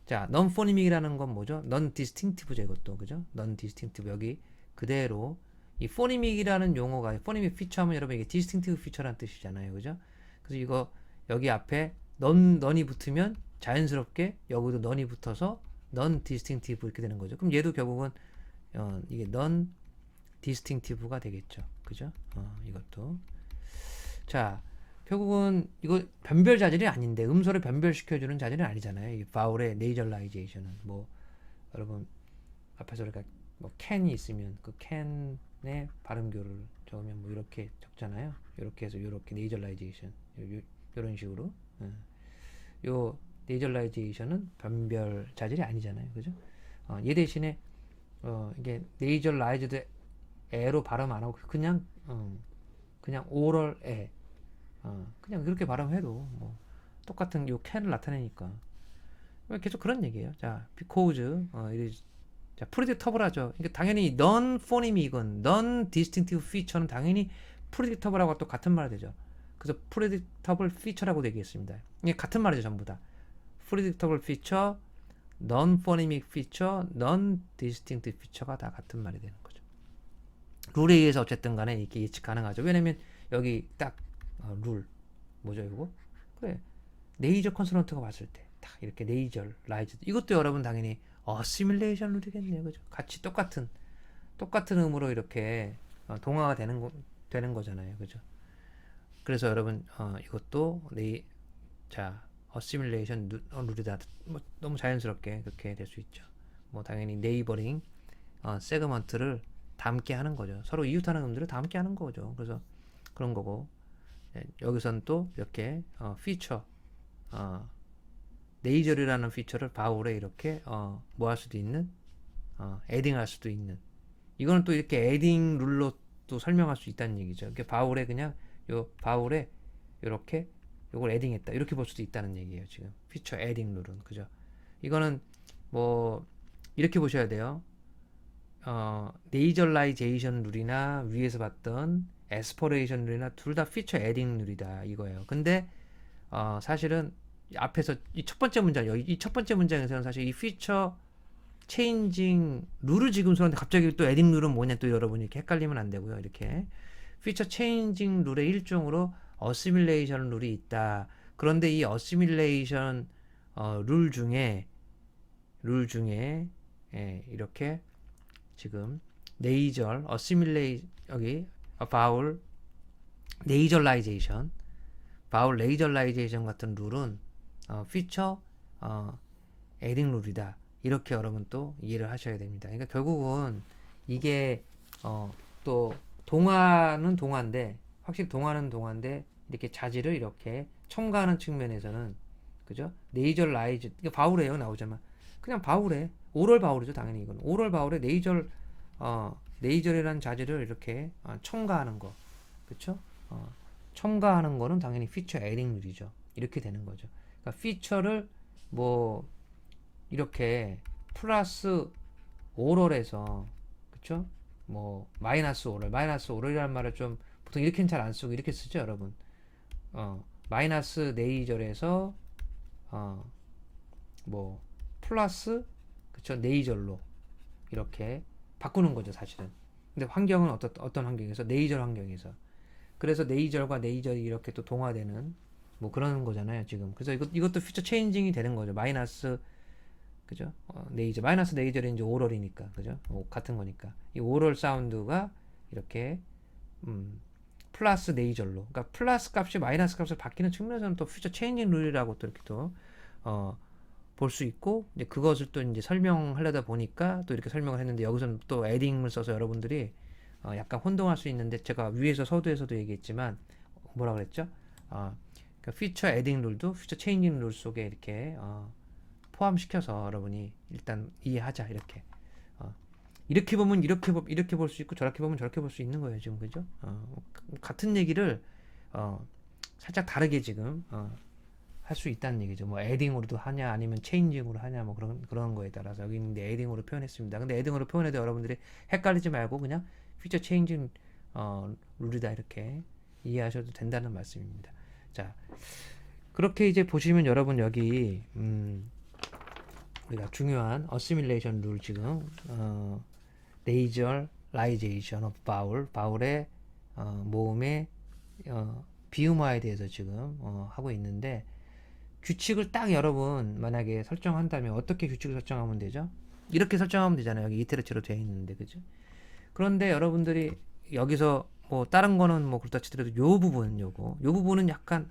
자 non-phonemic이라는 건 뭐죠? non-distinctive죠 이것도 그죠? non-distinctive 여기 그대로 이 포니믹이라는 용어가 포니믹 피처 하면 여러분 이게 디스팅티브 피처라는 뜻이잖아요. 그죠? 그래서 이거 여기 앞에 넌이 붙으면 자연스럽게 여기도 넌이 붙어서 넌 디스팅티브 이렇게 되는 거죠. 그럼 얘도 결국은 이게 넌 디스팅티브가 되겠죠. 그죠? 이것도 자 결국은 이거 변별 자질이 아닌데 음소를 변별시켜주는 자질은 아니잖아요. 이 바울의 네이절라이제이션은 뭐 여러분 앞에서 우리가 뭐 can이 있으면 그 can의 발음교를 적으면 뭐 이렇게 적잖아요. 이렇게 해서 이렇게 네이절라이제이션 이런 식으로 요 네이절라이제이션은 변별 자질이 아니잖아요. 그죠? 얘 대신에 이게 네이절라이즈드 에로 발음 안 하고 그냥 오럴 에 그냥 그렇게 발음해도 뭐 똑같은 요 can을 나타내니까 계속 그런 얘기예요. 자, because 자, predictable하죠. 그러니까 당연히 non-phonemic, non-distinctive feature는 당연히 predictable하고 또 같은 말이 되죠. 그래서 predictable feature라고 되겠습니다. 이게 같은 말이죠, 전부 다. predictable feature, non-phonemic feature, non-distinctive feature가 다 같은 말이 되는 거죠. 룰에 의해서 어쨌든 간에 이게 예측 가능하죠. 왜냐면 여기 딱 룰 뭐죠 이거? 그래 네이저 컨소넌트가 왔을 때 딱 이렇게 네이절 라이즈 이것도 여러분 당연히 어시밀레이션 룰이겠네요. 그죠? 같이 똑같은 음으로 이렇게 동화가 되는 거잖아요. 그죠? 그래서 여러분 이것도 자 어시밀레이션 룰이다. 뭐 너무 자연스럽게 그렇게 될 수 있죠. 뭐 당연히 네이버링 세그먼트를 닮게 하는 거죠. 서로 이웃하는 음들을 닮게 하는 거죠. 그래서 그런 거고 여기선 또 이렇게 피처 네이절이라는 피처를 바울에 이렇게 뭐 할 수도 있는 에딩할 수도 있는 이거는 또 이렇게 에딩 룰로 또 설명할 수 있다는 얘기죠. 이렇게 바울에 그냥 바울에 이렇게 요걸 에딩했다 이렇게 볼 수도 있다는 얘기예요. 지금 피처 에딩 룰은 그죠? 이거는 뭐 이렇게 보셔야 돼요. 네이절라이제이션 룰이나 위에서 봤던 에스퍼레이션 룰이나 둘 다 피처 에딩 룰이다 이거예요. 근데 사실은 앞에서 이 첫 번째 문장 이 첫 번째 문장에서는 사실 이 피처 체인징 룰을 지금 쓰는데 갑자기 또 에딩 룰은 뭐냐 또 여러분이 이렇게 헷갈리면 안 되고요. 이렇게 피처 체인징 룰의 일종으로 어시밀레이션 룰이 있다. 그런데 이 어시밀레이션 룰 중에 이렇게 지금 네이절 여기 바울 네이절라이제이션 같은 룰은 피처 에딩 룰이다. 이렇게 여러분 또 이해를 하셔야 됩니다. 그러니까 결국은 이게 또 동화는 동화인데 확실히 동화는 동화인데 이렇게 자질을 이렇게 첨가하는 측면에서는 그죠? 네이절라이즈 이거 바울이에요 나오자면 그냥 바울에 오럴 바울이죠 당연히 이건 오럴 바울에 네이절이라는 자질을 이렇게 첨가하는 거 그쵸? 첨가하는 거는 당연히 피처 에딩 룰이죠. 이렇게 되는 거죠. 그러니까 피처를 뭐 이렇게 플러스 오럴에서 그쵸? 뭐 마이너스 오럴이라는 말을 좀 보통 이렇게는 잘 안 쓰고 이렇게 쓰죠 여러분. 마이너스 네이절에서 뭐 플러스 그쵸 네이절로 이렇게 바꾸는 거죠 사실은. 근데 환경은 어떤 환경에서 네이절 환경에서 그래서 네이절과 네이절이 이렇게 또 동화되는 뭐 그런 거잖아요 지금. 그래서 이것도 퓨처 체인징이 되는 거죠. 마이너스 그죠? 네이절 마이너스 네이절이 이제 오럴이니까 그죠? 같은 거니까 이 오럴 사운드가 이렇게 플러스 네이절로 그러니까 플러스 값이 마이너스 값을 바뀌는 측면에서는 또 퓨처 체인징 룰이라고 또 이렇게 또 볼 수 있고 이제 그것을 또 이제 설명하려다 보니까 또 이렇게 설명을 했는데 여기서는 또 에딩을 써서 여러분들이 약간 혼동할 수 있는데 제가 위에서 서두에서도 얘기했지만 뭐라 그랬죠? 그러니까 퓨처 에딩 룰도 퓨처 체인징 룰 속에 이렇게 포함시켜서 여러분이 일단 이해하자 이렇게 이렇게 보면 이렇게 볼 수 있고 저렇게 보면 저렇게 볼 수 있는 거예요 지금 그죠? 같은 얘기를 살짝 다르게 지금 할 수 있다는 얘기죠. 뭐 에딩으로도 하냐 아니면 체인징으로 하냐 뭐 그런 거에 따라서 여기 있는데 에딩으로 표현했습니다. 근데 에딩으로 표현해도 여러분들이 헷갈리지 말고 그냥 퓨처 체인징 룰이다 이렇게 이해하셔도 된다는 말씀입니다. 자 그렇게 이제 보시면 여러분 여기 우리가 중요한 어시밀레이션 룰 지금 네이절라이제이션 오브 바울의 모음의 비음화에 대해서 지금 하고 있는데 규칙을 딱 여러분 만약에 설정한다면 어떻게 규칙을 설정하면 되죠? 이렇게 설정하면 되잖아요. 여기 이테르치로 되어 있는데 그죠? 그런데 여러분들이 여기서 뭐 다른 거는 뭐 그렇다 치더라도 요 부분은 약간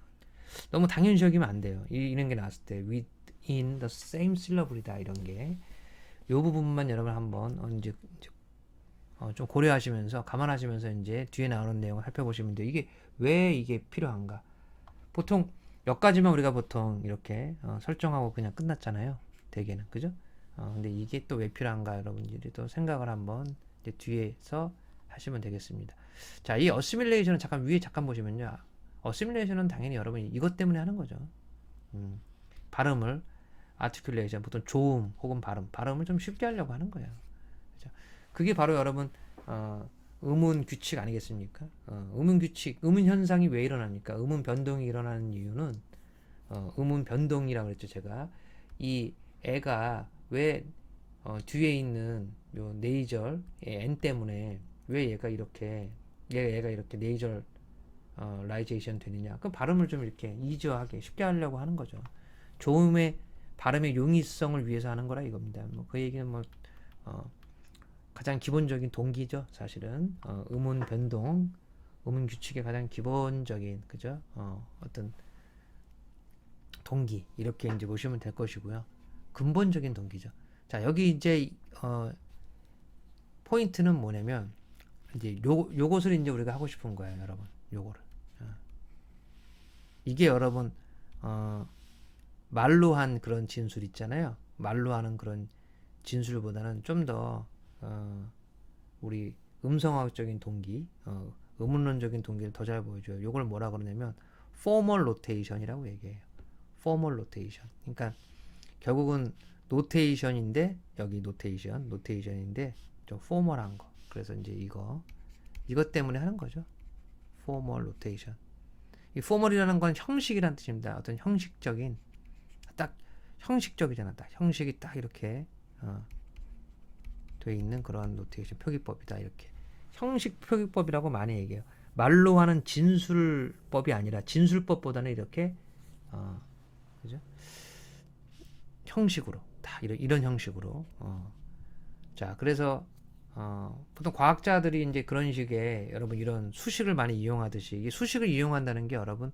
너무 당연시 여기면 안 돼요. 이런 게 나왔을 때 within the same syllable이다 이런 게 요 부분만 여러분 한번 이제 좀 고려하시면서 감안하시면서 이제 뒤에 나오는 내용을 살펴보시면 돼요. 이게 왜 이게 필요한가? 보통 몇 가지만 우리가 보통 이렇게 설정하고 그냥 끝났잖아요. 대개는 그죠? 근데 이게 또 왜 필요한가 여러분들이 또 생각을 한번 이제 뒤에서 하시면 되겠습니다. 자, 이 어시밀레이션은 잠깐 위에 잠깐 보시면요. 어시밀레이션은 당연히 여러분이 이것 때문에 하는 거죠. 발음을 아티큘레이션 보통 조음 혹은 발음을 좀 쉽게 하려고 하는 거예요. 그죠? 그게 바로 여러분 음운 규칙 아니겠습니까? 음운 규칙, 음운 현상이 왜 일어납니까? 음운 변동이 일어나는 이유는 음운 변동이라고 그랬죠, 제가. 이 애가 왜 뒤에 있는 요 네이절 n 때문에 왜 얘가 이렇게 네이절 라이제이션 되느냐? 그 발음을 좀 이렇게 이지하게 쉽게 하려고 하는 거죠. 조음의 발음의 용이성을 위해서 하는 거라 이겁니다. 뭐 그 얘기는 뭐 가장 기본적인 동기죠. 사실은 음운 변동, 음운 규칙의 가장 기본적인 그죠? 어떤 동기 이렇게 이제 보시면 될 것이고요. 근본적인 동기죠. 자 여기 이제 포인트는 뭐냐면 이제 요것을 이제 우리가 하고 싶은 거예요, 여러분. 요거를 이게 여러분 말로 한 그런 진술 있잖아요. 말로 하는 그런 진술보다는 좀 더 우리 음성학적인 동기, 의문론적인 동기를 더 잘 보여줘요. 요걸 뭐라 그러냐면 formal notation이라고 얘기해요. formal notation. 그러니까 결국은 노테이션인데 여기 노테이션인데 좀 포멀한 거. 그래서 이제 이것 때문에 하는 거죠. formal notation. 이 formal이라는 건 형식이란 뜻입니다. 어떤 형식적인 딱 형식적이잖아. 딱 형식이 딱 이렇게 돼 있는 그런 노테이션 표기법이다. 이렇게 형식 표기법이라고 많이 얘기해요. 말로 하는 진술법이 아니라 진술법보다는 이렇게 그죠? 형식으로 다 이런 형식으로 자 그래서 보통 과학자들이 이제 그런 식의 여러분 이런 수식을 많이 이용하듯이 이 수식을 이용한다는 게 여러분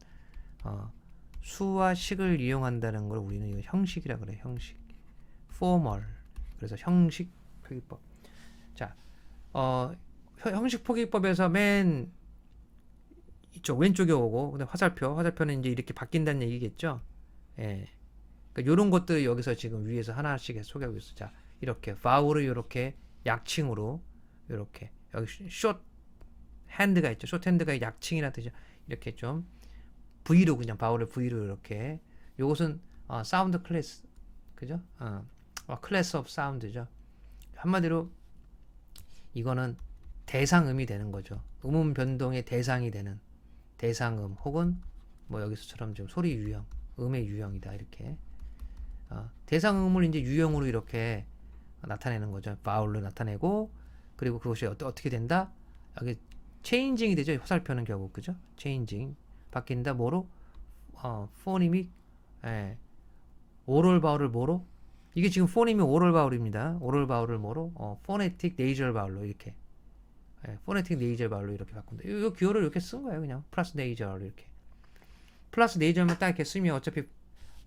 수와 식을 이용한다는 걸 우리는 이거 형식이라 그래요. 형식 formal 그래서 형식 표기법. 자 형식 표기법에서 맨 이쪽 왼쪽에 오고 근데 화살표는 이제 이렇게 바뀐다는 얘기겠죠. 예. 그러니까 이런 것들 여기서 지금 위에서 하나씩 소개하고 있어. 자, 이렇게 바울을 이렇게 약칭으로 이렇게 여기 숏 핸드가 있죠. 숏 핸드가 약칭이라는 뜻이죠. 이렇게 좀 V로 그냥 바울을 V로 이렇게 요것은 사운드 클래스 그죠? 클래스 오브 사운드죠. 한마디로 이거는 대상음이 되는 거죠. 음음 변동의 대상이 되는 대상음 혹은 뭐 여기서처럼 좀 소리 유형, 음의 유형이다 이렇게. 대상음을 이제 유형으로 이렇게 나타내는 거죠. 바울로 나타내고 그리고 그것이 어떻게 된다? 여기 체인징이 되죠. 화살표는 결국 그죠? 체인징 바뀐다 뭐로? 포니믹 오럴 바울을 뭐로? 이게 지금 포니믹 오럴 바울입니다. 오럴 바울을 뭐로? 포네틱 네이절 바울로 이렇게 포네틱 네이절 바울로 이렇게 바꾼다. 이 기호를 이렇게 쓴 거예요. 그냥 플러스 네이절 이렇게 플러스 네이절만 딱 이렇게 쓰면 어차피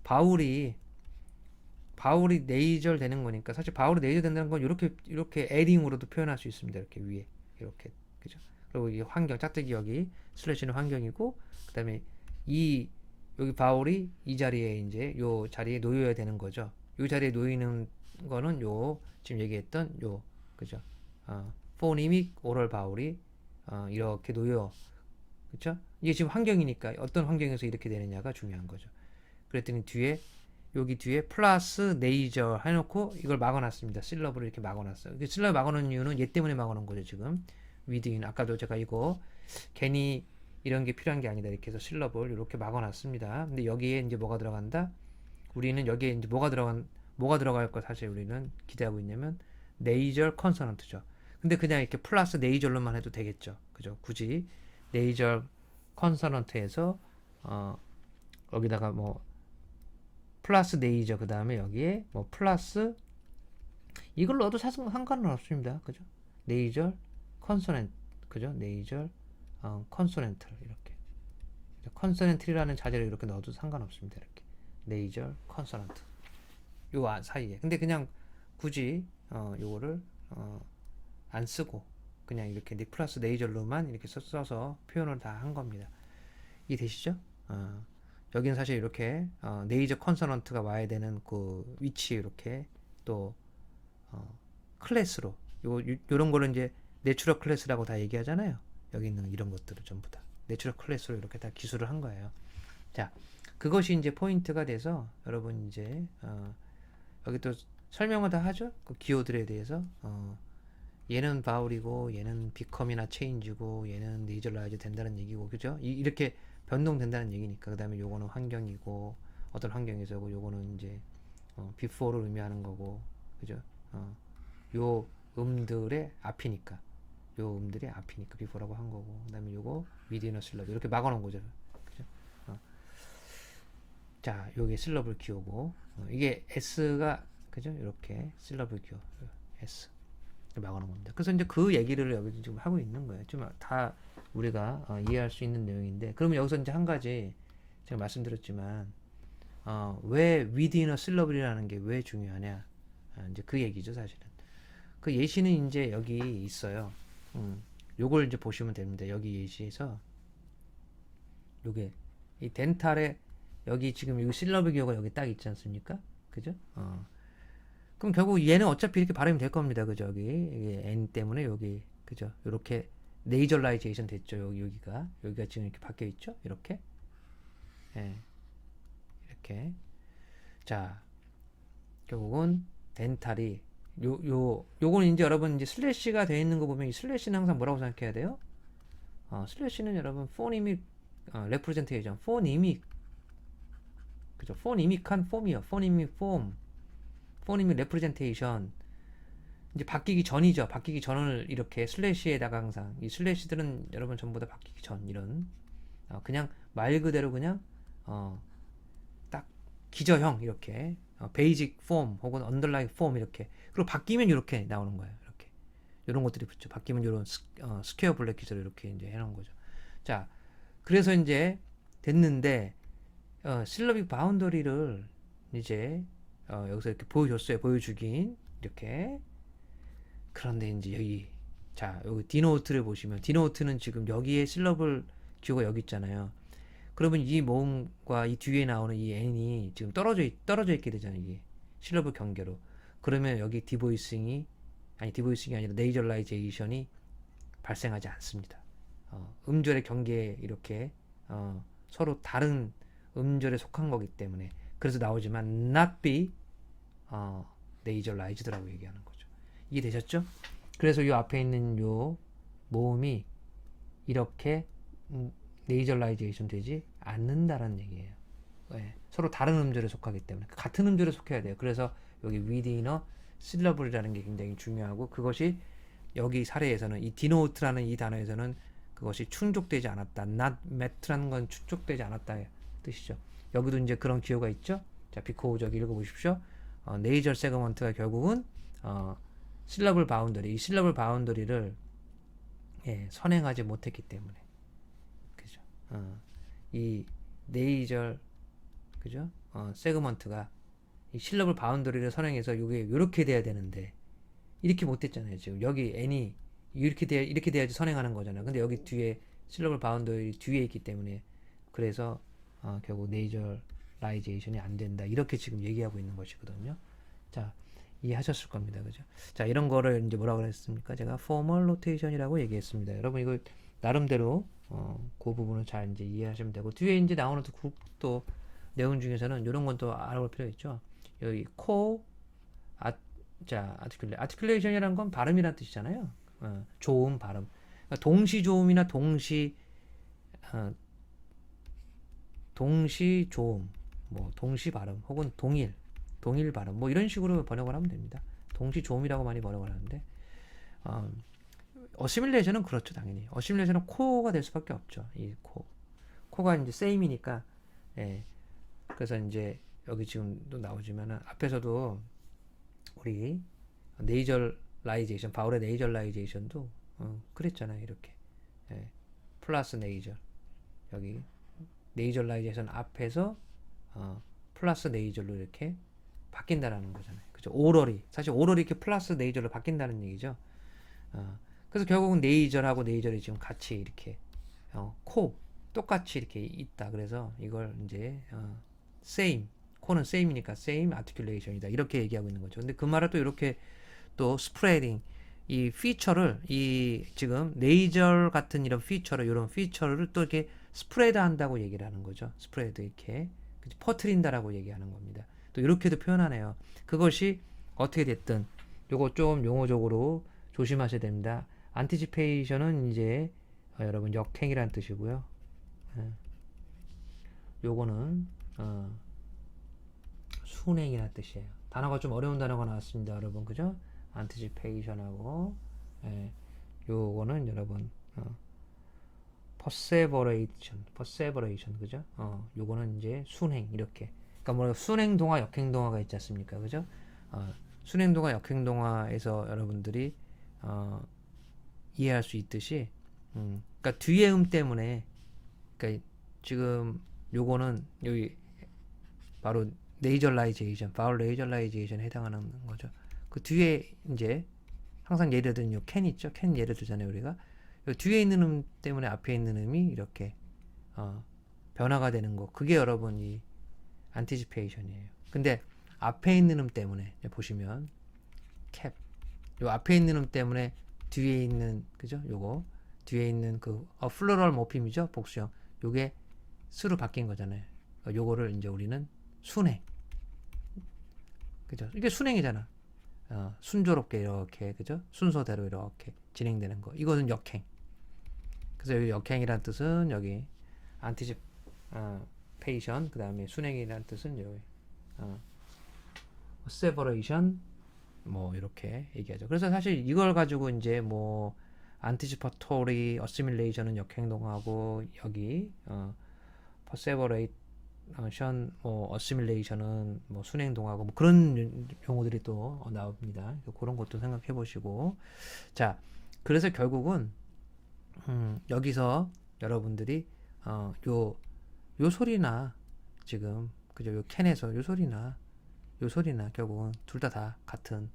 바울이 네이절 되는 거니까 사실 바울이 네이절 된다는 건 이렇게 에딩으로도 표현할 수 있습니다. 이렇게 위에 이렇게 그죠? 그리고 이 환경 짝대기 여기 슬래시는 환경이고 그다음에 여기 바울이 이 자리에 이제 요 자리에 놓여야 되는 거죠. 요 자리에 놓이는 거는 요 지금 얘기했던 요 그죠? 포니믹 오럴 바울이 이렇게 놓여 그렇죠? 이게 지금 환경이니까 어떤 환경에서 이렇게 되느냐가 중요한 거죠. 그랬더니 여기 뒤에 플러스 네이저 해놓고 이걸 막아놨습니다. 실러브를 이렇게 막아놨어요. 실러브 막아놓은 이유는 얘 때문에 막아놓은 거죠. 지금 위드인 아까도 제가 이거 괜히 이런 게 필요한 게 아니다 이렇게 해서 실러브를 이렇게 막아놨습니다. 근데 여기에 이제 뭐가 들어간다? 우리는 여기에 이제 뭐가 들어갈 거 사실 우리는 기대하고 있냐면 네이절 컨소넌트죠. 근데 그냥 이렇게 플러스 네이절로만 해도 되겠죠. 그죠? 굳이 네이절 컨소넌트에서 여기다가 뭐 플러스 네이저 그 다음에 여기에 뭐 플러스 이걸 넣어도 사실 상관은 없습니다. 그죠? 네이절 컨소넌트 그죠? 네이절 컨소넌트 이렇게 컨소넌트라는 자재를 이렇게 넣어도 상관없습니다. 이렇게 네이절 컨소넌트 요 사이에 근데 그냥 굳이 요거를 안 쓰고 그냥 이렇게 플러스 네이절로만 이렇게 써서 표현을 다 한 겁니다. 이해되시죠? 여기는 사실 이렇게 네이저 컨소넌트가 와야 되는 그 위치 이렇게 또 클래스로 요런 거를 이제 내추럴 클래스라고 다 얘기하잖아요. 여기 있는 이런 것들을 전부 다 내추럴 클래스로 이렇게 다 기술을 한 거예요. 자, 그것이 이제 포인트가 돼서 여러분 이제 여기 또 설명을 다 하죠. 그 기호들에 대해서 얘는 바울이고 얘는 비컴이나 체인지고 얘는 네이저라이즈 된다는 얘기고 그죠? 이렇게 변동된다는 얘기니까 그 다음에 요거는 환경이고 어떤 환경에서고 요거는 이제 before를 의미하는 거고 그죠? 요 음들의 앞이니까 before라고 한 거고 그 다음에 요거 within a syllable 이렇게 막아놓은 거죠. 그죠? 자, 요게 실러블 기호고, 이게 S가, 그죠? 이렇게 실러블 기호, S. 막아놓은 겁니다. 그래서 이제 그 얘기를 여기 지금 하고 있는 거예요. 좀 다 우리가 이해할 수 있는 내용인데, 그러면 여기서 이제 한 가지 제가 말씀드렸지만, 왜 within a syllable이라는 게 왜 중요하냐? 이제 그 얘기죠, 사실은. 그 예시는 이제 여기 있어요. 요걸 이제 보시면 됩니다. 여기 예시에서 요게 이 덴탈에 여기 지금 이 실러블 기호가 여기 딱 있지 않습니까? 그죠? 그럼 결국 얘는 어차피 이렇게 발음이 될 겁니다. 그죠? 여기 이게 N 때문에 여기 그죠? 이렇게 네이절라이제이션 됐죠. 여기가 지금 이렇게 바뀌어 있죠. 이렇게 예, 이렇게 자 결국은 덴탈이 요거는 이제 여러분 이제 슬래시가 되어 있는 거 보면 이 슬래시는 항상 뭐라고 생각해야 돼요? 슬래시는 여러분 포니믹 레프레젠테이션 포니믹 그죠? 포니믹한 폼이요. 포니믹 폼 포니믹 레프레젠테이션 이제 바뀌기 전이죠. 바뀌기 전을 이렇게 슬래시에다가 항상 이 슬래시들은 여러분 전부 다 바뀌기 전 이런 그냥 말 그대로 그냥 딱 기저형 이렇게 베이직 폼 혹은 언더라인 폼 이렇게 그리고 바뀌면 이렇게 나오는 거예요. 이렇게 이런 것들이 붙죠. 바뀌면 이런 스퀘어 블랙킷으로 이렇게 이제 해놓은 거죠. 자, 그래서 이제 됐는데 실러빅 바운더리를 이제 여기서 이렇게 보여줬어요. 보여주긴 이렇게. 그런데 이제 여기 디노트를 보시면 디노트는 지금 여기에 실러블 기호가 여기 있잖아요. 그러면 이 모음과 이 뒤에 나오는 이 n이 지금 떨어져 있게 되잖아요. 이게 실러블 경계로. 그러면 여기 디보이싱이 아니라 네이절라이제이션이 발생하지 않습니다. 음절의 경계에 이렇게 서로 다른 음절에 속한 거기 때문에 그래서 나오지만 not be nasalized라고 얘기하는 거죠. 이게 되셨죠? 그래서 이 앞에 있는 요 모음이 이렇게 네이절라이제이션 되지 않는다라는 얘기예요. 네. 서로 다른 음절에 속하기 때문에 같은 음절에 속해야 돼요. 그래서 여기 within a syllable이라는 게 굉장히 중요하고 그것이 여기 사례에서는 이 denote라는 이 단어에서는 그것이 충족되지 않았다. not met라는 건 충족되지 않았다 뜻이죠. 여기도 이제 그런 기호가 있죠. 자, 비코 저기 읽어보십시오. 네이절 세그먼트가 결국은 실러블 바운더리, 이 실러블 바운더리를 선행하지 못했기 때문에 그죠? 이 네이절 그죠? 세그먼트가 이 실러블 바운더리를 선행해서 이게 이렇게 돼야 되는데 이렇게 못했잖아요. 지금 여기 n이 이렇게 돼야지 선행하는 거잖아요. 근데 여기 뒤에 실러블 바운더리 뒤에 있기 때문에 그래서 결국 네이절라이제이션이 안 된다. 이렇게 지금 얘기하고 있는 것이거든요. 자, 이해하셨을 겁니다. 그죠? 자, 이런 거를 이제 뭐라고 그랬습니까? 제가 formal notation이라고 얘기했습니다. 여러분 이거 나름대로 그 부분을 잘 이제 이해하시면 되고 뒤에 이제 나오는 또 내용 중에서는 이런 건 또 알아볼 필요 있죠. 여기 아티큘레이션이라는 건 발음이란 뜻이잖아요. 조음 발음. 그러니까 동시 조음이나 동시 조음, 뭐 동시 발음 혹은 동일 발음 뭐 이런 식으로 번역을 하면 됩니다. 동시 조음이라고 많이 번역을 하는데 어시밀레이션은 그렇죠. 당연히 어시밀레이션은 코가 될 수밖에 없죠. 이 코가 이제 세임이니까 그래서 이제 여기 지금 또 나오지만은 앞에서도 우리 네이절라이제이션 바울의 네이절라이제이션도 그랬잖아요. 이렇게 플러스 네이절 여기 네이절라이제이션 앞에서 플러스 네이절로 이렇게 바뀐다라는 거잖아요. 그죠? 사실 오럴이 이렇게 플러스 네이절로 바뀐다는 얘기죠. 그래서 결국은 네이절하고 네이절이 지금 같이 이렇게 똑같이 이렇게 있다. 그래서 이걸 이제 same 코는 same이니까 same articulation이다. 이렇게 얘기하고 있는 거죠. 근데 그 말을 또 이렇게 또 spreading 이 피처를 이 지금 네이절 같은 이런 피처를 또 이렇게 스프레드 한다고 얘기를 하는 거죠. 스프레드 이렇게 퍼트린다라고 얘기하는 겁니다. 또 이렇게도 표현하네요. 그것이 어떻게 됐든 요거 좀 용어적으로 조심하셔야 됩니다. 안티시페이션은 이제 여러분 역행이라는 뜻이고요. 요거는 순행이라는 뜻이에요. 단어가 좀 어려운 단어가 나왔습니다, 여러분. 그죠? 안티시페이션하고 요거는 여러분 퍼세버레이션, 그죠? 요거는 이제 순행, 이렇게. 그러니까 뭐 순행동화, 역행동화가 있지 않습니까? 그죠? 순행동화, 역행동화에서 여러분들이, 이해할 수 있듯이, 그러니까 뒤에 때문에, 그러니까 지금 요거는 여기 바로 네이절라이제이션, 바울 네이절라이제이션에 해당하는 거죠. 그 뒤에 이제 항상 예를 들은 요 캔 있죠? 캔 예를 들잖아요, 우리가. 요 뒤에 있는 때문에 앞에 있는 이렇게 변화가 되는 거. 그게 여러분 이 안티지페이션이에요. 근데 앞에 있는 때문에 보시면 캡. 요 앞에 있는 때문에 뒤에 있는 그죠? 요거 뒤에 있는 그 플로럴 모핌이죠? 복수형. 요게 수로 바뀐 거잖아요. 요거를 이제 우리는 순행. 그죠? 이게 순행이잖아. 순조롭게 이렇게 그죠? 순서대로 이렇게 진행되는 거. 이거는 역행. 그래서 여기 역행이란 뜻은 여기 안티지페이션, 그 다음에 순행이란 뜻은 여기 세퍼레이션, 뭐 이렇게 얘기하죠. 그래서 사실 이걸 가지고 이제 뭐 안티지퍼토리 어시밀레이션은 역행동하고 여기 퍼세버레이션, 뭐 어시밀레이션은 뭐 순행동하고 뭐 그런 용어들이 또 나옵니다. 그런 것도 생각해 보시고, 자, 그래서 결국은 여기서 여러분들이 요 소리나 지금 그죠? 요 캔에서 요 소리나 결국은 둘 다 같은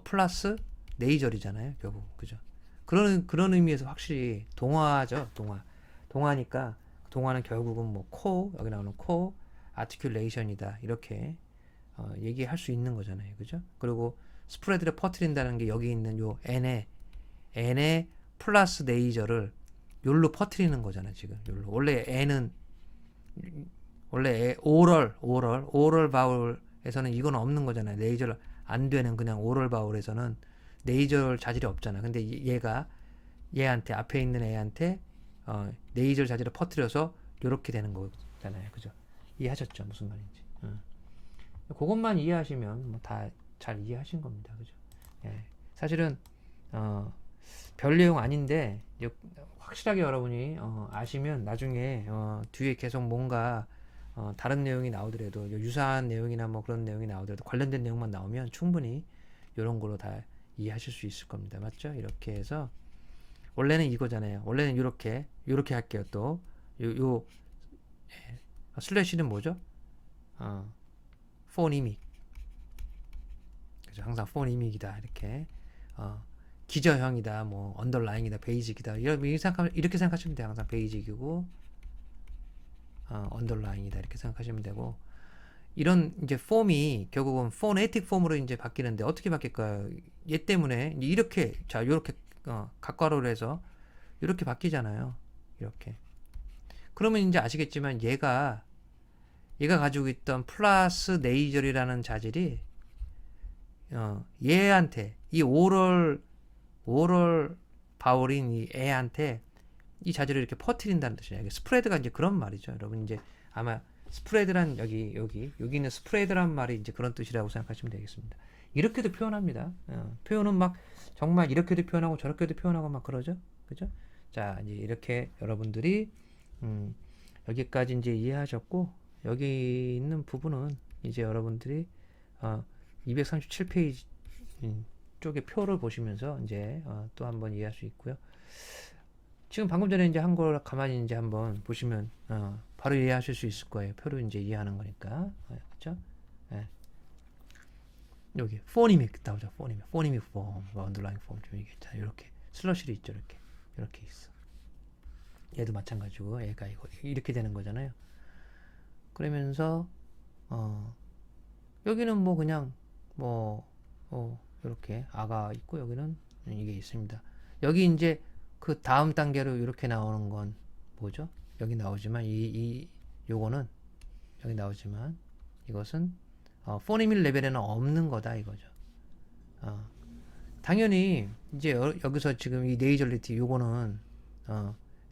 플러스 네이절이잖아요, 결국. 그죠? 그런 의미에서 확실히 동화죠, 동화니까 동화는 결국은 뭐 여기 나오는 아티큘레이션이다, 이렇게 얘기할 수 있는 거잖아요, 그죠? 그리고 스프레드를 퍼뜨린다는 게 여기 있는 요 n의 플러스 네이저를 요로 퍼뜨리는 거잖아요, 지금. 요로. 원래 n은 원래 오럴 바울에서는 이건 없는 거잖아요. 네이절 안 되는 그냥 오럴 바울에서는 네이절 자질이 없잖아. 근데 얘한테 앞에 있는 애한테 네이절 자질을 퍼뜨려서 요렇게 되는 거잖아요. 그죠? 이해하셨죠? 무슨 말인지. 그것만 이해하시면 뭐 다 잘 이해하신 겁니다. 그죠? 예. 사실은 별 내용 아닌데 확실하게 여러분이 아시면 나중에 뒤에 계속 뭔가 다른 내용이 나오더라도 유사한 내용이나 뭐 그런 내용이 나오더라도 관련된 내용만 나오면 충분히 이런 걸로 다 이해하실 수 있을 겁니다. 맞죠? 이렇게 해서 원래는 이거잖아요. 원래는 이렇게 할게요. 또 슬래시는 뭐죠? 포니믹. 그죠? 항상 포니믹이다, 이렇게 기저형이다, 뭐 언더라인이다, 베이직이다, 이렇게 생각하시면 돼요. 항상 베이직이고 언더라인이다, 이렇게 생각하시면 되고, 이런 이제 폼이 결국은 포네틱 폼으로 이제 바뀌는데 어떻게 바뀔까요? 얘 때문에 이렇게 요렇게 각괄호를 해서 이렇게 바뀌잖아요. 이렇게. 그러면 이제 아시겠지만 얘가 가지고 있던 플러스 네이절이라는 자질이 얘한테 이 오럴 바울인 이 애한테 이 자질을 이렇게 퍼뜨린다는 뜻이에요. 스프레드가 이제 그런 말이죠. 여러분 이제 아마 스프레드란 여기 있는 스프레드란 말이 이제 그런 뜻이라고 생각하시면 되겠습니다. 이렇게도 표현합니다. 표현은 막 정말 이렇게도 표현하고 저렇게도 표현하고 막 그러죠. 그죠? 자, 이제 이렇게 여러분들이 여기까지 이제 이해하셨고, 여기 있는 부분은 이제 여러분들이 237페이지 쪽의 표를 보시면서 이제 또 한번 이해할 수 있고요. 지금 방금 전에 이제 한 걸 가만히 이제 한번 보시면 바로 이해하실 수 있을 거예요. 표를 이제 이해하는 거니까. 그렇죠? 네. 여기 포니믹 나오죠. 포니믹 폼, 언더라인 폼 좀 이게 자, 이렇게 슬러시도 있죠. 이렇게 있어. 얘도 마찬가지고 얘가 이렇게 되는 거잖아요. 그러면서 여기는 뭐 그냥 뭐 이렇게 아가 있고, 여기는 이게 있습니다. 여기 이제 그 다음 단계로 이렇게 나오는 건 뭐죠? 여기 나오지만 요거는 여기 나오지만 이것은 포니밀 레벨에는 없는 거다, 이거죠. 당연히 이제 여기서 지금 이 네이절리티 요거는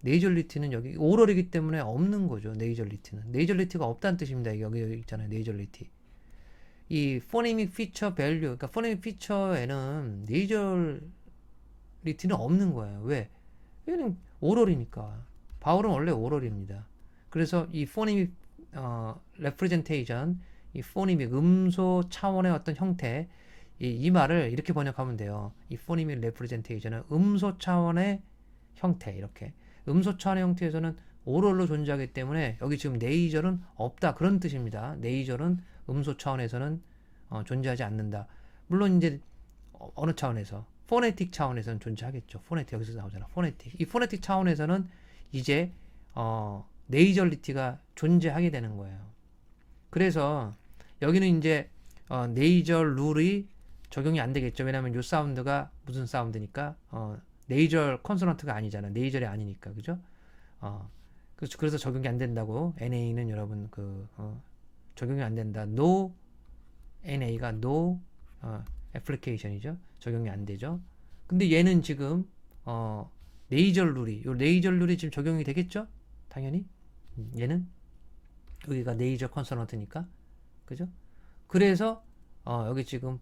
네이절리티는 여기 오럴이기 때문에 없는 거죠. 네이절리티가 없다는 뜻입니다. 여기 있잖아요. 네이절리티. 이 포네믹 피처 밸류, 그러니까 포네믹 피처에는 네이절리티는 없는 거예요. 왜? 얘는 오럴이니까. 바울은 원래 오럴입니다. 그래서 이 포니믹 레프레젠테이션, 이 포니믹 음소 차원의 어떤 형태, 이 말을 이렇게 번역하면 돼요. 이 포니믹 레프레젠테이션은 음소 차원의 형태, 이렇게 음소 차원의 형태에서는 오럴로 존재하기 때문에 여기 지금 네이절은 없다, 그런 뜻입니다. 네이절은 음소 차원에서는 존재하지 않는다. 물론 이제 어느 차원에서, 포네틱 차원에서는 존재하겠죠. 포네틱 여기서 나오잖아. 포네틱. 이 포네틱 차원에서는 이제 네이절리티가 존재하게 되는 거예요. 그래서 여기는 이제 네이절 룰이 적용이 안 되겠죠. 왜냐하면 이 사운드가 무슨 사운드니까 네이절 컨소넌트가 아니잖아. 네이절이 아니니까, 그죠? 그래서 적용이 안 된다고. NA는 여러분 적용이 안 된다. No NA가 no 애플리케이션이죠. 적용이 안 되죠. 근데 얘는 지금 네이절 룰이, 요 네이절 룰이 지금 적용이 되겠죠? 당연히. 얘는 여기가 네이절 컨소넌트니까, 그죠? 그래서 여기 지금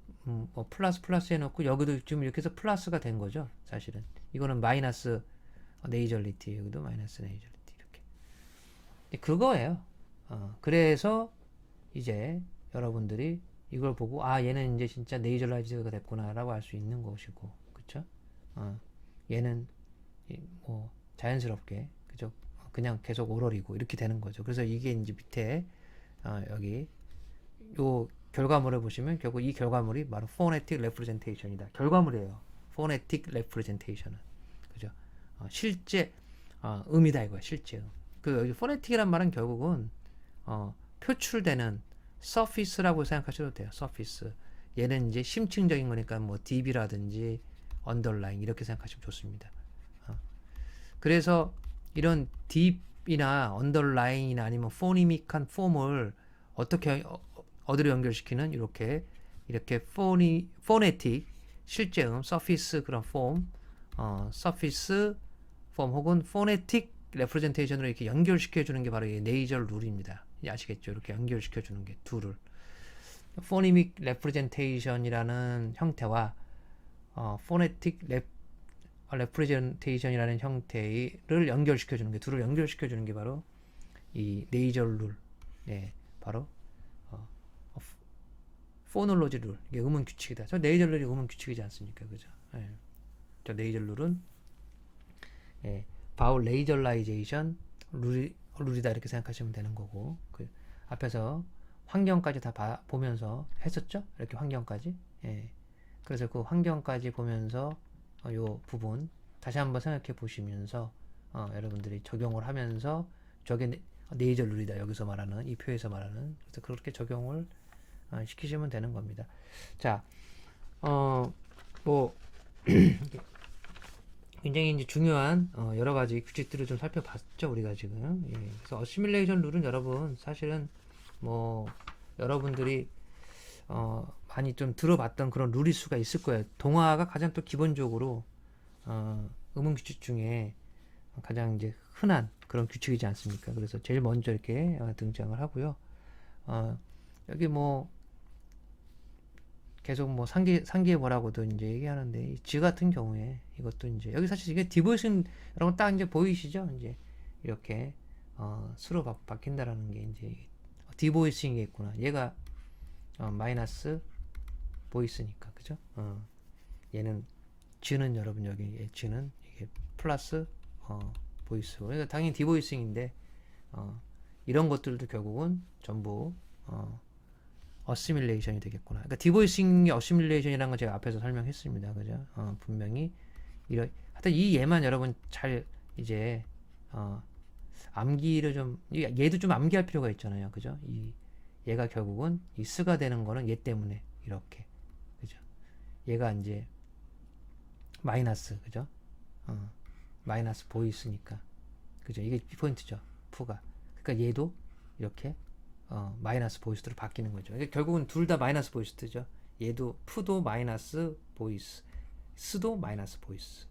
플러스 해놓고 여기도 지금 이렇게 해서 플러스가 된 거죠. 사실은 이거는 마이너스 네이절리티, 여기도 마이너스 네이절리티, 이렇게 그거예요. 그래서 이제 여러분들이 이걸 보고 얘는 이제 진짜 네이절라이즈가 됐구나라고 알 수 있는 것이고, 그쵸? 얘는 뭐 자연스럽게, 그죠? 그냥 계속 오럴이고 이렇게 되는 거죠. 그래서 이게 이제 밑에 여기 요 결과물을 보시면 결국 이 결과물이 바로 phonetic representation이다. 결과물이에요. phonetic representation은, 그죠? 실제 음이다 이거야. 실제 음. 그 phonetic이란 말은 결국은 표출되는 surface라고 생각하셔도 돼요. surface. 얘는 이제 심층적인 거니까 뭐 db라든지 underline 이렇게 생각하시면 좋습니다. 그래서 이런 deep이나 underline이나 아니면 포니믹한 폼을 어떻게 어디로 연결시키는 이렇게 phonetic 실제음 surface 그런 폼 surface 폼 혹은 phonetic representation으로 이렇게 연결시켜 주는 게 바로 이 네이절 룰입니다. 아시겠죠? 이렇게 연결시켜 주는 게 둘을 phonemic representation이라는 형태와 phonetic representation이라는 형태를 연결시켜 주는 게, 둘을 연결시켜 주는 게 바로 이 네이절 룰. 네, 바로 포놀로지 룰. 이게 음운 규칙이다. 저 네이절 룰이 음운 규칙이지 않습니까? 그죠? 네. 저 네이절 룰은 바울 레이절라이제이션 룰이다 이렇게 생각하시면 되는 거고, 그 앞에서 환경까지 다 보면서 했었죠? 이렇게 환경까지. 그래서 그 환경까지 보면서 요 부분 다시 한번 생각해 보시면서 여러분들이 적용을 하면서 저게 네이절 룰이다. 여기서 말하는 이 표에서 말하는, 그래서 그렇게 적용을 시키시면 되는 겁니다. 자, 뭐 굉장히 이제 중요한 여러 가지 규칙들을 좀 살펴봤죠, 우리가 지금. 그래서 어시밀레이션 룰은 여러분 사실은 뭐 여러분들이 많이 좀 들어봤던 그런 룰일 수가 있을 거예요. 동화가 가장 또 기본적으로 음운 규칙 중에 가장 이제 흔한 그런 규칙이지 않습니까? 그래서 제일 먼저 이렇게 등장을 하고요. 여기 뭐 계속 뭐 상기해 보라고도 이제 얘기하는데, 지 같은 경우에 이것도 이제 여기 사실 이게 디보이싱 여러분 딱 이제 보이시죠? 이제 이렇게 수로 바뀐다라는 게 이제 디보이싱이 있구나. 얘가 마이너스 보이스니까, 그죠? 얘는 지는 여러분 여기 지는 이게 플러스 보이스고, 그러니까 당연히 디보이싱인데 이런 것들도 결국은 전부 어시밀레이션이 되겠구나. 그러니까 디보이싱이 어시밀레이션이라는 건 제가 앞에서 설명했습니다. 그죠? 분명히 하여튼 이 예만 여러분 잘 이제 암기를 좀, 얘도 좀 암기할 필요가 있잖아요. 그죠? 얘가 결국은 이 스가 되는 거는 얘 때문에 이렇게, 그죠? 얘가 이제 마이너스, 그죠? 마이너스 보이스니까, 그죠? 이게 포인트죠. 푸가. 그러니까 얘도 이렇게 마이너스 보이스로 바뀌는 거죠. 그러니까 결국은 둘 다 마이너스 보이스죠. 얘도 푸도 마이너스 보이스, 스도 마이너스 보이스.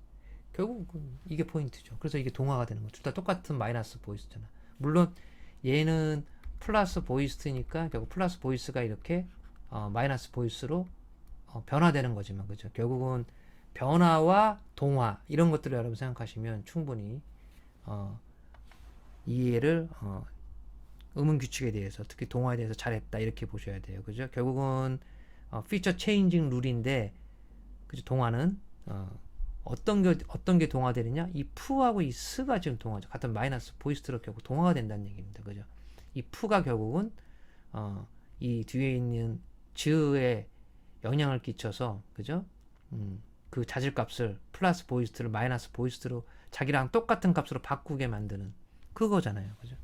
결국은 이게 포인트죠. 그래서 이게 동화가 되는 거죠. 둘 다 똑같은 마이너스 보이스잖아. 물론 얘는 플러스 보이스니까 결국 플러스 보이스가 이렇게 마이너스 보이스로 변화되는 거지만, 그죠? 결국은 변화와 동화 이런 것들을 여러분 생각하시면 충분히 이해를 음운 규칙에 대해서 특히 동화에 대해서 잘했다 이렇게 보셔야 돼요. 그죠? 결국은 피처 체인징 룰인데 그죠? 동화는 어떤 게 동화되느냐? 이 푸하고 이 스가 지금 동화죠. 같은 마이너스 보이스트로 결국 동화가 된다는 얘기입니다. 그죠? 이 푸가 결국은 이 뒤에 있는 즈에 영향을 끼쳐서 그죠? 그 자질값을 플러스 보이스트를 마이너스 보이스트로 자기랑 똑같은 값으로 바꾸게 만드는 그거잖아요. 그죠?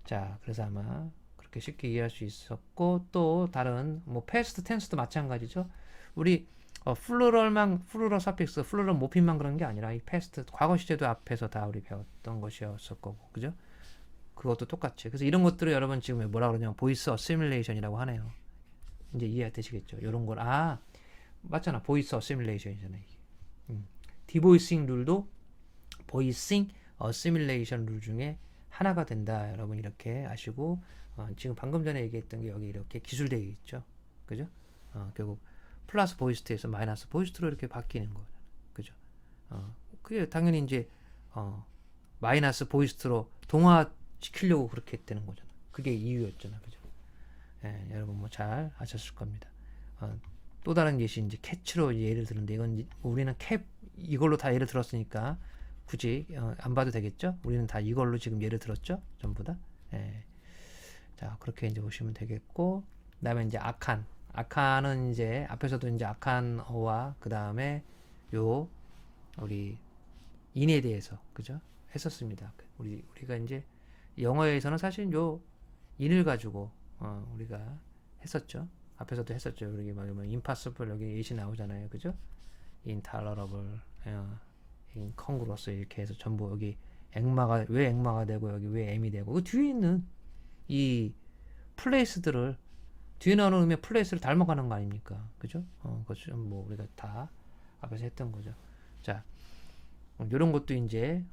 자, 그래서 아마 그렇게 쉽게 이해할 수 있었고 또 다른 뭐 패스트 텐스도 마찬가지죠. 우리 플루럴 서픽스, 플루럴 모핀만 그런 게 아니라 이 패스트 과거 시제도 앞에서 다 우리 배웠던 것이었을 거고. 그죠? 그것도 똑같이. 그래서 이런 것들을 여러분 지금 뭐라 그러냐면 보이스 어시뮬레이션이라고 하네요. 이제 이해되시겠죠? 이런 걸 맞잖아. 보이스 어시뮬레이션이잖아 이게. 디보이싱 룰도 보이싱 어시뮬레이션 룰 중에 하나가 된다. 여러분 이렇게 아시고 지금 방금 전에 얘기했던 게 여기 이렇게 기술되어 있죠. 그죠? 결국 플러스 보이스트에서 마이너스 보이스트로 이렇게 바뀌는 거잖아. 그죠? 그게 당연히 이제 마이너스 보이스트로 동화시키려고 그렇게 되는 거잖아. 그게 이유였잖아. 그죠? 예, 여러분 뭐 잘 아셨을 겁니다. 또 다른 예시 이제 캐치로 예를 드는데 이건 우리는 캡 이걸로 다 예를 들었으니까 굳이 안 봐도 되겠죠? 우리는 다 이걸로 지금 예를 들었죠? 전부 다. 예. 자, 그렇게 이제 보시면 되겠고, 그다음에 이제 아칸은 이제 앞에서도 이제 아칸어와 그다음에 요 우리 인에 대해서 그죠? 했었습니다. 우리가 이제 영어에서는 사실 요 인을 가지고 우리가 했었죠. 앞에서도 했었죠. 여기 뭐 impossible 여기 예시 나오잖아요. 그죠? intolerable, incongruous 이렇게 해서 전부 여기 왜 액마가 되고 여기 왜 m이 되고 그 뒤에 있는 이 플레이스들을 뒤에 나오는 의미의 플레이스를 닮아가는 거 아닙니까? 그죠? 그것이 뭐 우리가 다 앞에서 했던 거죠. 자, 이런 것도 이제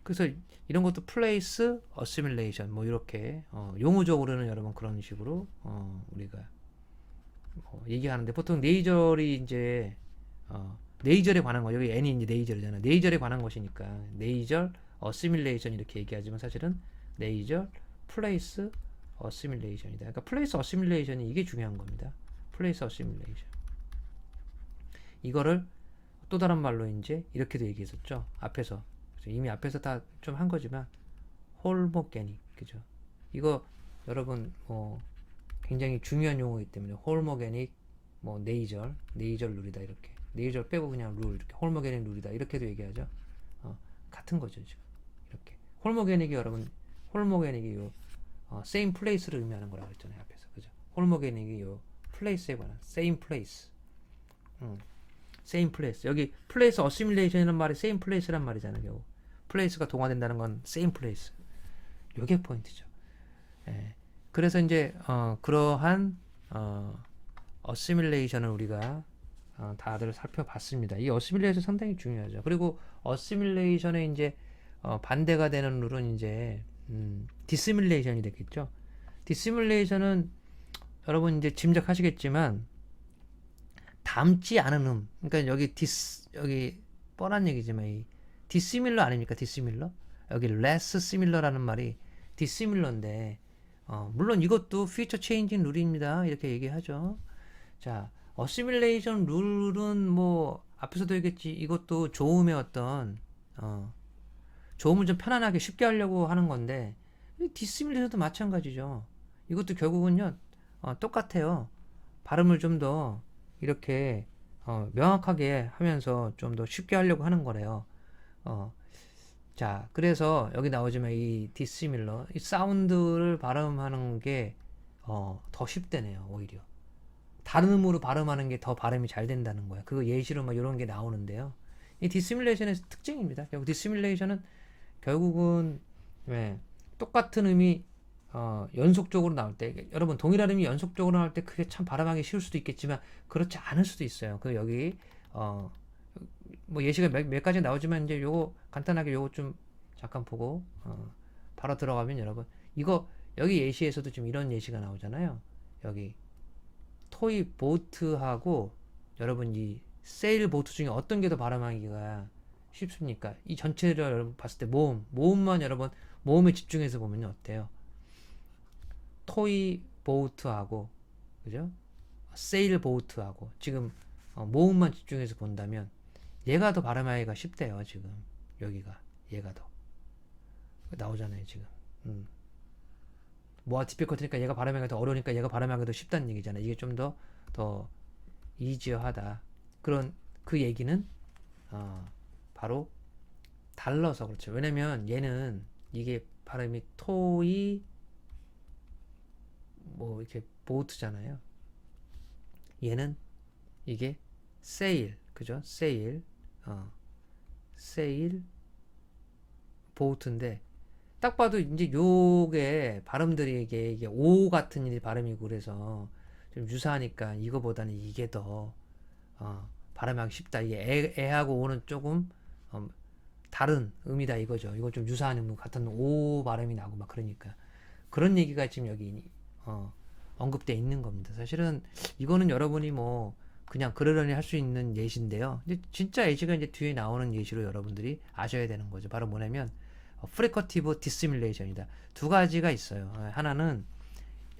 그래서 이런 것도 플레이스 어시뮬레이션 뭐 이렇게 용어적으로는 여러분 그런 식으로 우리가 얘기하는데 보통 네이절이 이제 네이절에 관한 거 여기 n이 이제 네이절이잖아. 네이절에 관한 것이니까 네이절 어시뮬레이션 이렇게 얘기하지만 사실은 네이절 플레이스 어시뮬레이션이다. 그러니까 플레이스 어시뮬레이션이 이게 중요한 겁니다. 플레이스 어시뮬레이션. 이거를 또 다른 말로 이제 이렇게도 얘기했었죠. 앞에서 이미 앞에서 다 좀 한 거지만 홀모게닉 그죠? 이거 여러분 굉장히 중요한 용어이기 때문에 홀모게닉 뭐 네이절 룰이다 이렇게 네이절 빼고 그냥 룰 이렇게 홀모게닉 룰이다 이렇게도 얘기하죠. 같은 거죠 지금 이렇게 홀모게닉이 여러분 홀모게닉이 요 same place를 의미하는 거라고 했잖아요 앞에서 그죠? 홀모게닉이 요 place에 관한 same place, same place 여기 place assimilation이라는 말이 same place란 말이잖아요. 결국 place가 동화된다는 건 same place. 요게 포인트죠. 예. 그래서 이제 그러한 어시뮬레이션을 우리가 다들 살펴봤습니다. 이 어시뮬레이션 상당히 중요하죠. 그리고 어시뮬레이션의 이제 반대가 되는 룰은 이제 디시뮬레이션이 되겠죠. 디시뮬레이션은 여러분 이제 짐작하시겠지만 닮지 않은 그러니까 여기 뻔한 얘기지만 이 디시밀러 아닙니까? 디시밀러? 여기 less similar라는 말이 디시밀러인데 물론 이것도 피처 체인징 룰입니다. 이렇게 얘기하죠. 자, 어시뮬레이션 룰은 뭐 앞에서도 얘기했지. 이것도 조음의 어떤 조음을 좀 편안하게 쉽게 하려고 하는 건데 디시밀레이션도 마찬가지죠. 이것도 결국은요 똑같아요. 발음을 좀 더 이렇게 명확하게 하면서 좀 더 쉽게 하려고 하는 거래요. 자, 그래서 여기 나오지만 이 디시밀러, 이 사운드를 발음하는 게 더 쉽대네요, 오히려. 다른 음으로 발음하는 게 더 발음이 잘 된다는 거야. 그거 예시로 막 이런 게 나오는데요. 이 디시뮬레이션의 특징입니다. 결국 디시뮬레이션은 결국은 똑같은 음이 연속적으로 나올 때, 여러분 동일한 음이 연속적으로 나올 때 그게 참 발음하기 쉬울 수도 있겠지만 그렇지 않을 수도 있어요. 그 여기 뭐 예시가 몇 가지 나오지만 이제 요거 간단하게 요거 좀 잠깐 보고 바로 들어가면 여러분 이거 여기 예시에서도 지금 이런 예시가 나오잖아요. 여기 토이 보트하고 여러분 이 세일 보트 중에 어떤 게 더 발음하기가 쉽습니까? 이 전체를 여러분 봤을 때 모음만 여러분 모음에 집중해서 보면 어때요? 토이 보트하고 그죠? 세일 보트하고 지금 모음만 집중해서 본다면 얘가 더 발음하기가 쉽대요. 지금 여기가 얘가 더 나오잖아요. 지금 뭐가 디피컬트니까 얘가 발음하기가 더 어려우니까 얘가 발음하기가 더 쉽다는 얘기잖아요. 이게 좀 더 이지어하다. 그런 그 얘기는 바로 달라서 그렇죠. 왜냐면 얘는 이게 발음이 토이 뭐 이렇게 보트잖아요. 얘는 이게 세일 그죠? 세일 세일 보트인데 딱 봐도 이제 요게 발음들이 이게 오 같은 일이 발음이고 그래서 좀 유사하니까 이거보다는 이게 더 발음하기 쉽다. 이게 애하고 오는 조금 다른 음이다 이거죠. 이거 좀 유사한 음 같은 오 발음이 나고 막 그러니까 그런 얘기가 지금 여기 언급돼 있는 겁니다. 사실은 이거는 여러분이 뭐 그냥 그러려니 할 수 있는 예시인데요. 이제 진짜 예시가 이제 뒤에 나오는 예시로 여러분들이 아셔야 되는 거죠. 바로 뭐냐면 프리커티브 디시뮬레이션이다. 두 가지가 있어요. 하나는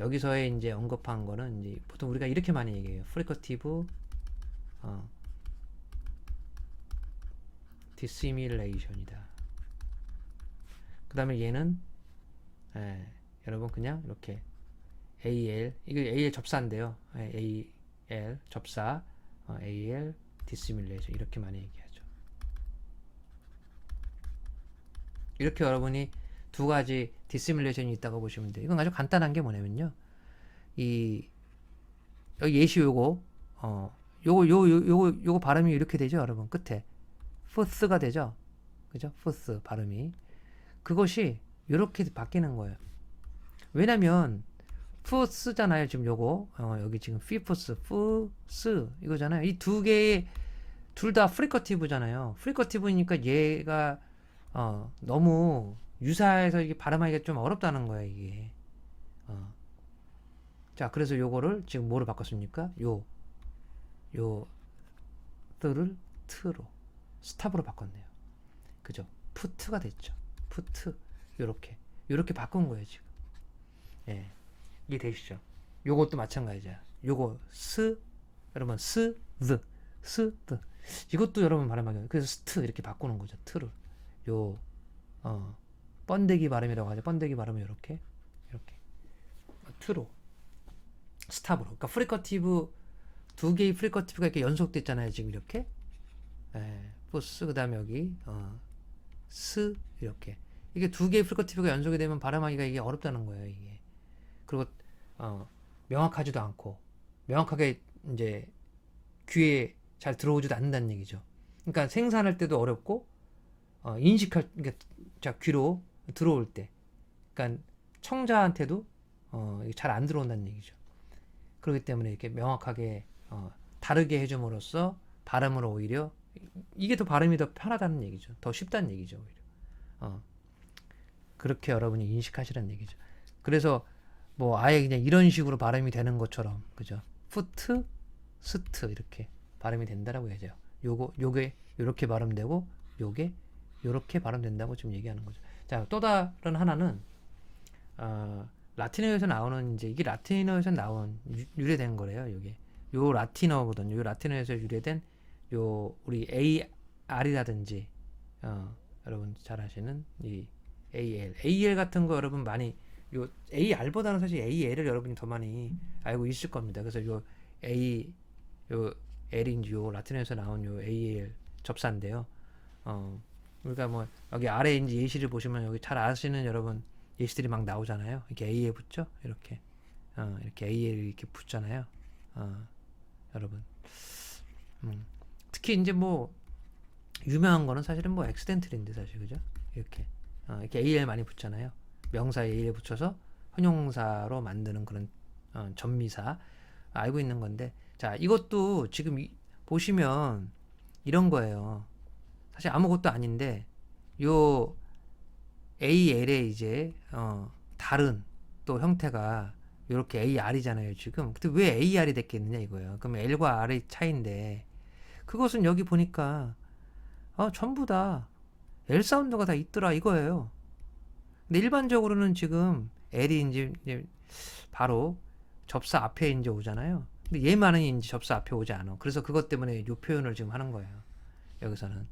여기서의 이제 언급한 거는 이제 보통 우리가 이렇게 많이 얘기해요. 프리커티브 디시뮬레이션이다. 그 다음에 얘는 여러분 그냥 이렇게 AL 이거 AL 접사인데요. AL 접사 AL 디시뮬레이션 이렇게 많이 얘기하죠. 이렇게 여러분이 두 가지 디시뮬레이션이 있다고 보시면 돼요. 이건 아주 간단한 게 뭐냐면요. 이 여기 예시 요거 요거 발음이 이렇게 되죠, 여러분. 끝에 푸스가 되죠. 그죠? 푸스 발음이 그것이 이렇게 바뀌는 거예요. 왜냐면 푸스잖아요. 지금 요거 여기 지금 피푸스, 푸스 이거잖아요. 이 두 개의 둘 다 프리커티브잖아요. 프리커티브니까 얘가 너무 유사해서 이게 발음하기가 좀 어렵다는 거예요, 이게. 자, 그래서 요거를 지금 뭐로 바꿨습니까? 요 뜨를 트로 스탑으로 바꿨네요. 그죠? 푸트가 됐죠. 푸트 요렇게 바꾼 거예요, 지금. 예. 이해되시죠? 요것도 마찬가지야. 요거 여러분 드 이것도 여러분 발음하기 그래서 스트 이렇게 바꾸는 거죠. 트를 번데기 발음이라고 하죠. 번데기 발음이 이렇게 트로 스탑으로. 그러니까 프리커티브 두 개의 프리커티브가 이렇게 연속됐잖아요. 지금 이렇게 포스 그다음에 여기 스 이렇게 이게 두 개의 프리커티브가 연속이 되면 발음하기가 이게 어렵다는 거예요. 이게 그리고 명확하지도 않고 명확하게 이제 귀에 잘 들어오지도 않는다는 얘기죠. 그러니까 생산할 때도 어렵고 인식할 그러니까 자 귀로 들어올 때 그러니까 청자한테도 잘 안 들어온다는 얘기죠. 그렇기 때문에 이렇게 명확하게 다르게 해줌으로써 발음을 오히려 이게 더 발음이 더 편하다는 얘기죠. 더 쉽다는 얘기죠. 오히려 그렇게 여러분이 인식하시라는 얘기죠. 그래서 뭐 아예 그냥 이런 식으로 발음이 되는 것처럼 그죠? 푸트, 스트 이렇게 발음이 된다라고 해야죠. 요게 요렇게 발음되고 요게 요렇게 발음된다고 지금 얘기하는 거죠. 자, 또 다른 하나는 라틴어에서 나오는 이제 이게 라틴어에서 나온 유래된 거래요. 요게 요 라틴어거든요. 요 라틴어에서 유래된 요 우리 AR이라든지 여러분 잘 아시는 이 AL 같은 거 여러분 많이 요 AR보다는 사실 AL을 여러분이 더 많이 알고 있을 겁니다. 그래서 요 L인지 요 라틴어에서 나온 요 AL 접사인데요. 우리가 뭐 여기 아래 이제 예시를 보시면 여기 잘 아시는 여러분 예시들이 막 나오잖아요. 이렇게 A에 붙죠? 이렇게 AL 이렇게 붙잖아요. 여러분. 특히 이제 뭐 유명한 거는 사실은 뭐 엑스덴틀인데 사실 그죠? 이렇게 AL 많이 붙잖아요. 명사에 AL 붙여서 형용사로 만드는 그런 전미사 알고 있는 건데 자 이것도 지금 보시면 이런 거예요. 사실 아무것도 아닌데 요 AL의 이제 다른 또 형태가 이렇게 AR이잖아요 지금. 근데 왜 AR이 됐겠느냐 이거예요. 그럼 L과 R의 차이인데 그것은 여기 보니까 전부 다 L 사운드가 다 있더라 이거예요. 근데 일반적으로는 지금 L이 이제 바로 접사 앞에 이제 오잖아요. 근데 얘만은 이제 접사 앞에 오지 않아. 그래서 그것 때문에 이 표현을 지금 하는 거예요. 여기서는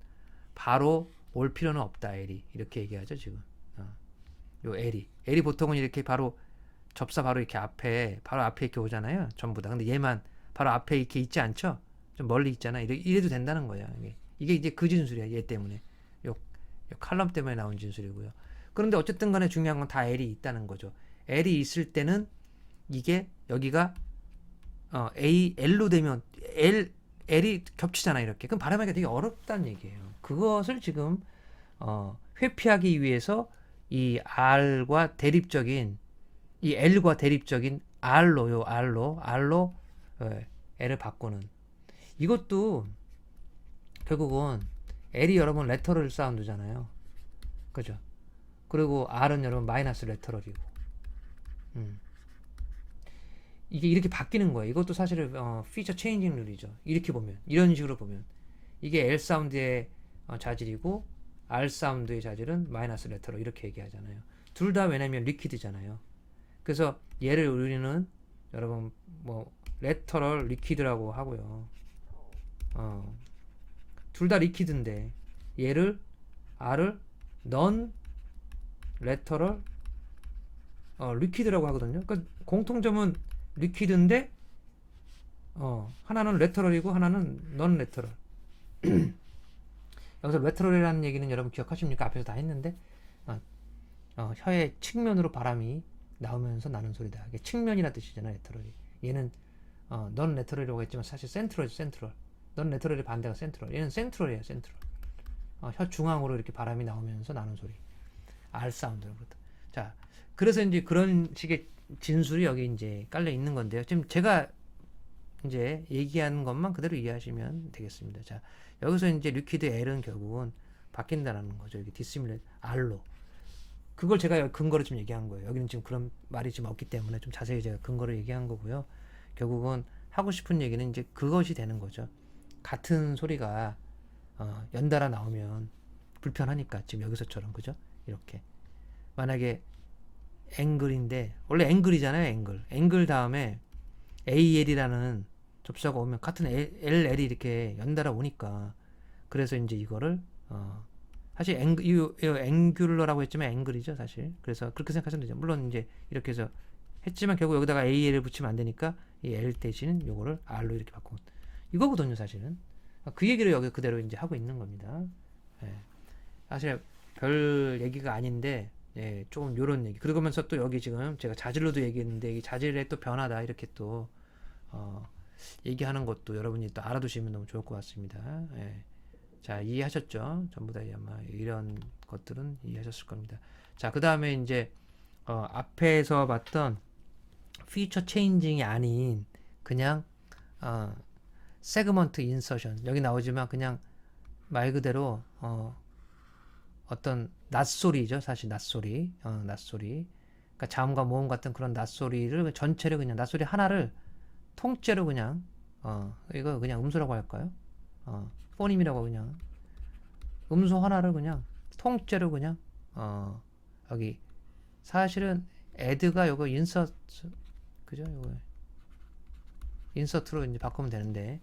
바로 올 필요는 없다. L이 이렇게 얘기하죠 지금. 요 L이 보통은 이렇게 바로 접사 바로 이렇게 앞에 바로 앞에 이렇게 오잖아요. 전부 다. 근데 얘만 바로 앞에 이렇게 있지 않죠? 좀 멀리 있잖아. 이래도 된다는 거야. 이게 이제 그 진술이야. 얘 때문에. 요 칼럼 때문에 나온 진술이고요. 그런데 어쨌든 간에 중요한 건 다 L이 있다는 거죠. L이 있을 때는 이게 여기가 L로 되면 L이 겹치잖아 이렇게. 그럼 발음하기가 되게 어렵다는 얘기예요. 그것을 지금 회피하기 위해서 이 R과 대립적인 이 L과 대립적인 R로 L을 바꾸는 이것도 결국은 L이 여러분 레터럴 사운드잖아요. 그죠? 그리고 R은 여러분 마이너스 레터럴이고 이게 이렇게 바뀌는 거예요. 이것도 사실은 피처 체인징 룰이죠. 이렇게 보면 이런 식으로 보면 이게 L 사운드의 자질이고 R 사운드의 자질은 마이너스 레터럴 이렇게 얘기하잖아요. 둘 다 왜냐면 리퀴드잖아요. 그래서 얘를 우리는 여러분 뭐 레터럴 리퀴드라고 하고요. 둘 다 리퀴드인데 얘를 R을 넌 레터럴 리퀴드라고 하거든요. 그러니까 공통점은 리퀴드인데 하나는 레터럴이고 하나는 넌 레터럴. 여기서 레터럴이라는 얘기는 여러분 기억하십니까? 앞에서 다 했는데 혀의 측면으로 바람이 나오면서 나는 소리다. 이게 측면이라 뜻이잖아요. 레터럴이. 얘는 넌 레터럴이라고 했지만 사실 센트럴이죠. 센트럴. 넌 레터럴의 반대가 센트럴. 얘는 센트럴이에요. 센트럴. 혀 중앙으로 이렇게 바람이 나오면서 나는 소리. R 사운드로 그렇다. 자, 그래서 이제 그런 식의 진술이 여기 이제 깔려 있는 건데요. 지금 제가 이제 얘기하는 것만 그대로 이해하시면 되겠습니다. 자, 여기서 이제 리퀴드 L은 결국은 바뀐다라는 거죠. 여기 디스밀레 R로. 그걸 제가 근거로 좀 얘기한 거예요. 여기는 지금 그런 말이 지금 없기 때문에 좀 자세히 제가 근거로 얘기한 거고요. 결국은 하고 싶은 얘기는 이제 그것이 되는 거죠. 같은 소리가 연달아 나오면 불편하니까 지금 여기서처럼 그죠? 이렇게 만약에 앵글인데 원래 앵글이잖아요. 앵글 다음에 AL이라는 접사가 오면 같은 LL이 이렇게 연달아 오니까 그래서 이제 이거를 사실 앵귤러라고 했지만 앵글이죠 사실. 그래서 그렇게 생각하시면 되죠. 물론 이제 이렇게 해서 했지만 결국 여기다가 AL을 붙이면 안 되니까 이 L 대신 요거를 R로 이렇게 바꾼 이거거든요 사실은. 그 얘기를 여기 그대로 이제 하고 있는 겁니다. 예. 사실 별 얘기가 아닌데 예, 조금 요런 얘기. 그러면서 또 여기 지금 제가 자질로도 얘기했는데 이 자질의 또 변화다 이렇게 또 얘기하는 것도 여러분이 또 알아두시면 너무 좋을 것 같습니다. 예. 자, 이해하셨죠? 전부 다 아마 이런 것들은 이해하셨을 겁니다. 자, 그 다음에 이제 앞에서 봤던 피처 체인징이 아닌 그냥 세그먼트 인서션 여기 나오지만 그냥 말 그대로 어떤 낫소리죠. 사실 낫소리. 낫소리. 그러니까 자음과 모음 같은 그런 낫소리를 전체를 그냥 낫소리 하나를 통째로 그냥 이거 그냥 음소라고 할까요? 포님이라고 그냥 음소 하나를 그냥 통째로 그냥 여기 사실은 애드가 요거 인서트 그죠? 요거 인서트로 이제 바꾸면 되는데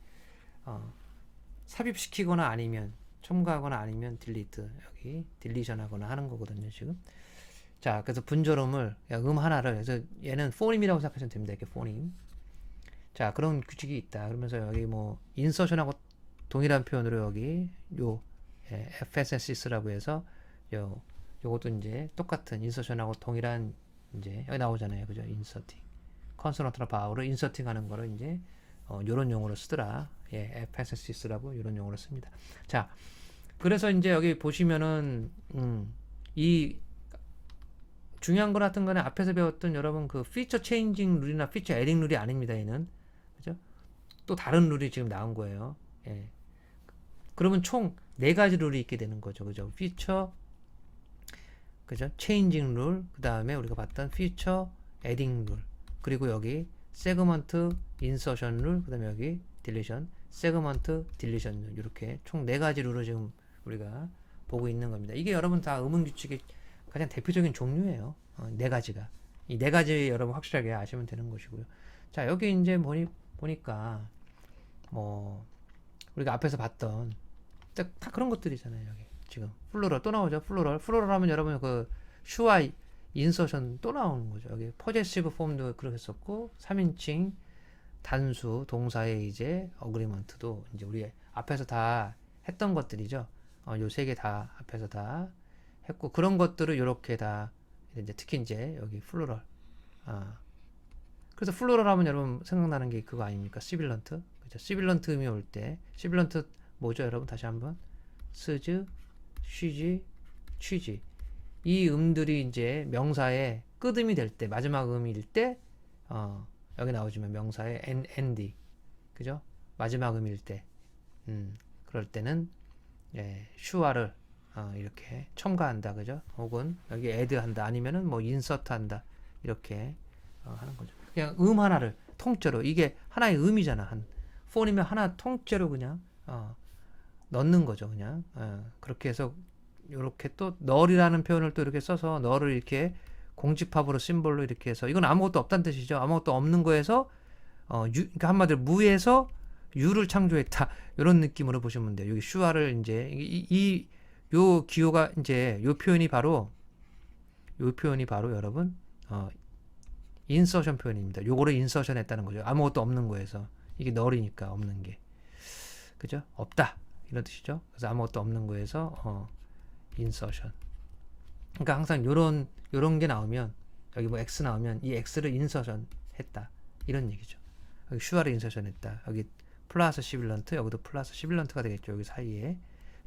삽입시키거나 아니면 첨가하거나 아니면 딜리트 여기 딜리션 하거나 하는 거거든요 지금. 자, 그래서 분절음을 하나를 그래서 얘는 포님이라고 생각하시면 됩니다. 이렇게 포님. 자, 그런 규칙이 있다. 그러면서 여기 뭐 인서션하고 동일한 표현으로 여기 요 FSS라고 해서 요것도 이제 똑같은 인서션하고 동일한 이제 여기 나오잖아요. 그죠? 인서팅. 컨소넌트나 바울을 인서팅 하는 거를 이제 요런 용어로 쓰더라. 예, FSS라고 요런 용어로 씁니다. 자, 그래서 이제 여기 보시면은 이 중요한 거 같은 거는 앞에서 배웠던 여러분 그 피처 체인징 룰이나 피처 애딩 룰이 아닙니다. 얘는 그죠? 또 다른 룰이 지금 나온 거예요. 예. 그러면 총 4가지 룰이 있게 되는 거죠. 그죠? 피처 그죠? 체인징 룰, 그 다음에 우리가 봤던 피처 애딩 룰, 그리고 여기 세그먼트 인서션 룰, 그 다음에 여기 딜리션 세그먼트, 딜리션 이렇게 총 4가지로 지금 우리가 보고 있는 겁니다. 이게 여러분 다 음운 규칙의 가장 대표적인 종류예요. 4가지가. 이 4가지 여러분 확실하게 아시면 되는 것이고요. 자, 여기 이제 보니까 뭐 우리가 앞에서 봤던 다 그런 것들이잖아요. 여기 지금 플로럴 또 나오죠. 플로럴 하면 여러분 그 슈와 인서션 또 나오는 거죠. 여기 포제시브 폼도 그렇게 했었고 3인칭 단수 동사의 이제 어그리먼트도 이제 우리 앞에서 다 했던 것들이죠. 요 3개 다 앞에서 다 했고 그런 것들을 이렇게 다 이제 특히 이제 여기 플로럴 그래서 플로럴 하면 여러분 생각나는 게 그거 아닙니까? 시빌런트. 그죠? 시빌런트 음이 올 때 시빌런트 뭐죠, 여러분? 다시 한번 스즈, 쉬지, 취지. 이 음들이 이제 명사의 끝음이 될 때, 마지막 음일 때, 여기 나오지만 명사의 ND, 그죠? 마지막 음일 때, 그럴 때는 슈아를 이렇게 첨가한다, 그죠? 혹은 여기 add한다, 아니면은 뭐 insert한다, 이렇게 하는 거죠. 그냥 음 하나를 통째로 이게 하나의 음이잖아, 한 폰이면 하나 통째로 그냥 넣는 거죠, 그냥. 그렇게 해서 이렇게 또 널이라는 표현을 또 이렇게 써서 널을 이렇게 공집합으로 심볼로 이렇게 해서 이건 아무것도 없다는 뜻이죠. 아무것도 없는 거에서 그러니까 한마디로 무에서 유를 창조했다 이런 느낌으로 보시면 돼요. 여기 슈아를 이제 요 기호가 이제 요 표현이 바로 여러분 인서션 표현입니다. 요거를 인서션 했다는 거죠. 아무것도 없는 거에서 이게 널이니까 없는 게 그죠? 없다 이런 뜻이죠. 그래서 아무것도 없는 거에서 인서션. 그러니까 항상 요런 게 나오면 여기 뭐 x 나오면 이 x를 인서션 했다 이런 얘기죠. 여기 슈아를 인서션 했다. 여기 플러스 시빌런트, 여기도 플러스 시빌런트가 되겠죠. 여기 사이에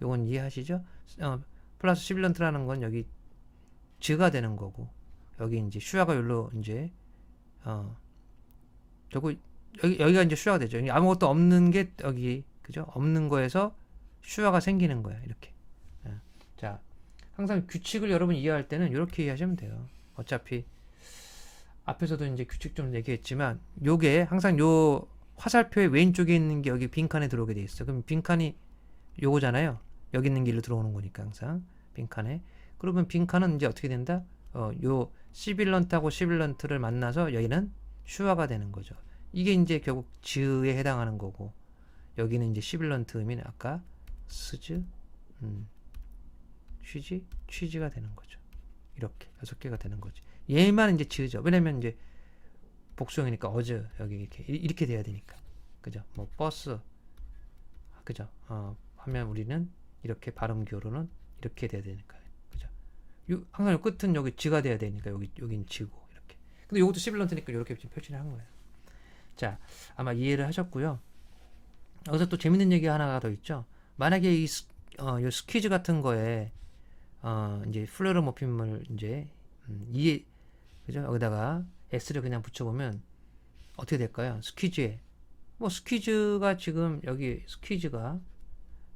요건 이해하시죠? 플러스 시빌런트라는 건 여기 즈가 되는 거고 여기 이제 슈아가 여기로 이제 여기가 이제 슈아가 되죠. 아무것도 없는 게 여기 그죠? 없는 거에서 슈아가 생기는 거야 이렇게. 자, 항상 규칙을 여러분 이해할 때는 이렇게 이해하시면 돼요. 어차피 앞에서도 이제 규칙 좀 얘기했지만 요게 항상 요 화살표의 왼쪽에 있는 게 여기 빈칸에 들어오게 돼 있어. 그럼 빈칸이 요거잖아요. 여기 있는 길로 들어오는 거니까 항상 빈칸에. 그러면 빈칸은 이제 어떻게 된다? 요 시빌런트하고 시빌런트를 만나서 여기는 슈아가 되는 거죠. 이게 이제 결국 즈에 해당하는 거고 여기는 이제 시빌런트 음인 아까 스즈, 취지, 취지가 되는 거죠. 이렇게 6개가 되는 거지. 얘만 이제 즈죠. 왜냐면 이제 복수형이니까 어즈 여기 이렇게 돼야 되니까. 그죠? 뭐 버스 그죠? 하면 우리는 이렇게 발음 기호로는 이렇게 돼야 되니까. 그죠? 항상 요 끝은 여기 즈가 돼야 되니까 여긴 즈고 이렇게. 근데 이것도 시빌런트니까 이렇게 지금 표시를 한 거예요. 자, 아마 이해를 하셨고요. 여기서 또 재밌는 얘기 하나가 더 있죠. 만약에 이 스퀴즈 같은 거에 이제 플레로모핌을 이제 그죠? 여기다가 s를 그냥 붙여보면 어떻게 될까요? 스퀴즈에 뭐 스퀴즈가 지금 여기 스퀴즈가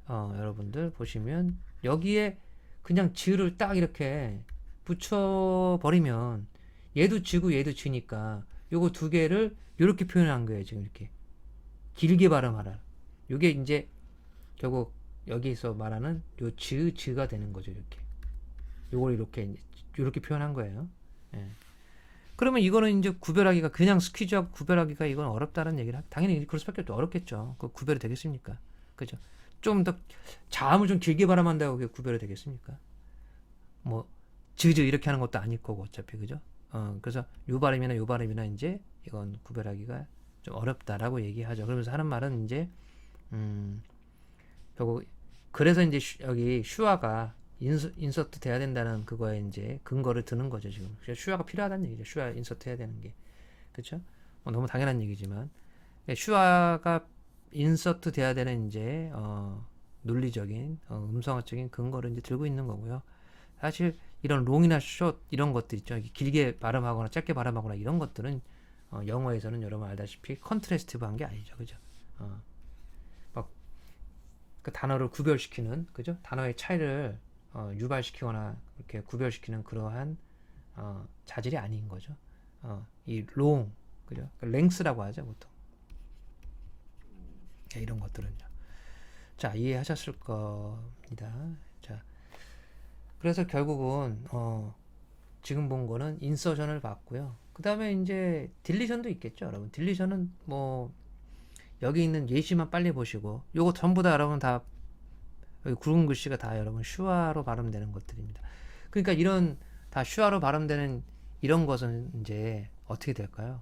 여러분들 보시면 여기에 그냥 즈를 딱 이렇게 붙여버리면 얘도 즈고 얘도 즈니까 요거 두 개를 이렇게 표현한 거예요. 지금 이렇게 길게 발음하라. 요게 이제 결국 여기서 말하는 요 즈가 되는 거죠. 이렇게 요걸 이렇게 표현한 거예요. 예. 그러면 이거는 이제 구별하기가 그냥 스퀴즈하고 구별하기가 이건 어렵다는 얘기를 당연히 그럴 수밖에 없죠. 어렵겠죠. 그 구별이 되겠습니까? 그죠? 좀 더 자음을 좀 길게 발음한다고 그게 구별이 되겠습니까? 뭐 즈즈 이렇게 하는 것도 아닐 거고 어차피 그죠? 그래서 요 발음이나 이제 이건 구별하기가 좀 어렵다라고 얘기하죠. 그러면서 하는 말은 이제 결국 그래서 이제 여기 슈아가 인서트 돼야 된다는 그거에 이제 근거를 드는 거죠. 지금 슈아가 필요하다는 얘기죠. 슈아 인서트 해야 되는 게 그렇죠? 너무 당연한 얘기지만 슈아가 인서트 돼야 되는 이제 논리적인 음성학적인 근거를 이제 들고 있는 거고요. 사실 이런 롱이나 숏 이런 것들 있죠. 길게 발음하거나 짧게 발음하거나 이런 것들은 영어에서는 여러분 알다시피 컨트래스티브한 게 아니죠. 그죠? 막 그 단어를 구별시키는 그죠? 단어의 차이를 유발시키거나 이렇게 구별시키는 그러한 자질이 아닌 거죠. 이 롱 그죠? 랭스라고 하죠 보통. 자, 이런 것들은요. 자, 이해하셨을 겁니다. 자, 그래서 결국은 지금 본 거는 인서션을 봤고요. 그 다음에 이제 딜리션도 있겠죠, 여러분. 딜리션은 뭐 여기 있는 예시만 빨리 보시고, 요거 전부 다 여러분 다 여기 굵은 글씨가 다 여러분 슈아로 발음되는 것들입니다. 그러니까 이런 다 슈아로 발음되는 이런 것은 이제 어떻게 될까요?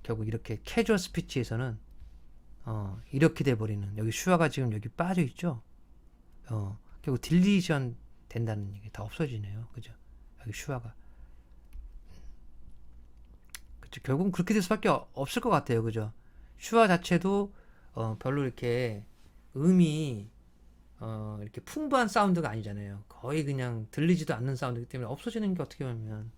결국 이렇게 캐주얼 스피치에서는 이렇게 돼버리는, 여기 슈아가 지금 여기 빠져 있죠. 결국 딜리션 된다는 얘기 다 없어지네요. 그죠? 여기 슈아가. 그죠? 결국은 그렇게 될 수밖에 없을 것 같아요. 그죠? 슈아 자체도 별로 이렇게 음이 이렇게 풍부한 사운드가 아니잖아요. 거의 그냥 들리지도 않는 사운드이기 때문에 없어지는 게 어떻게 보면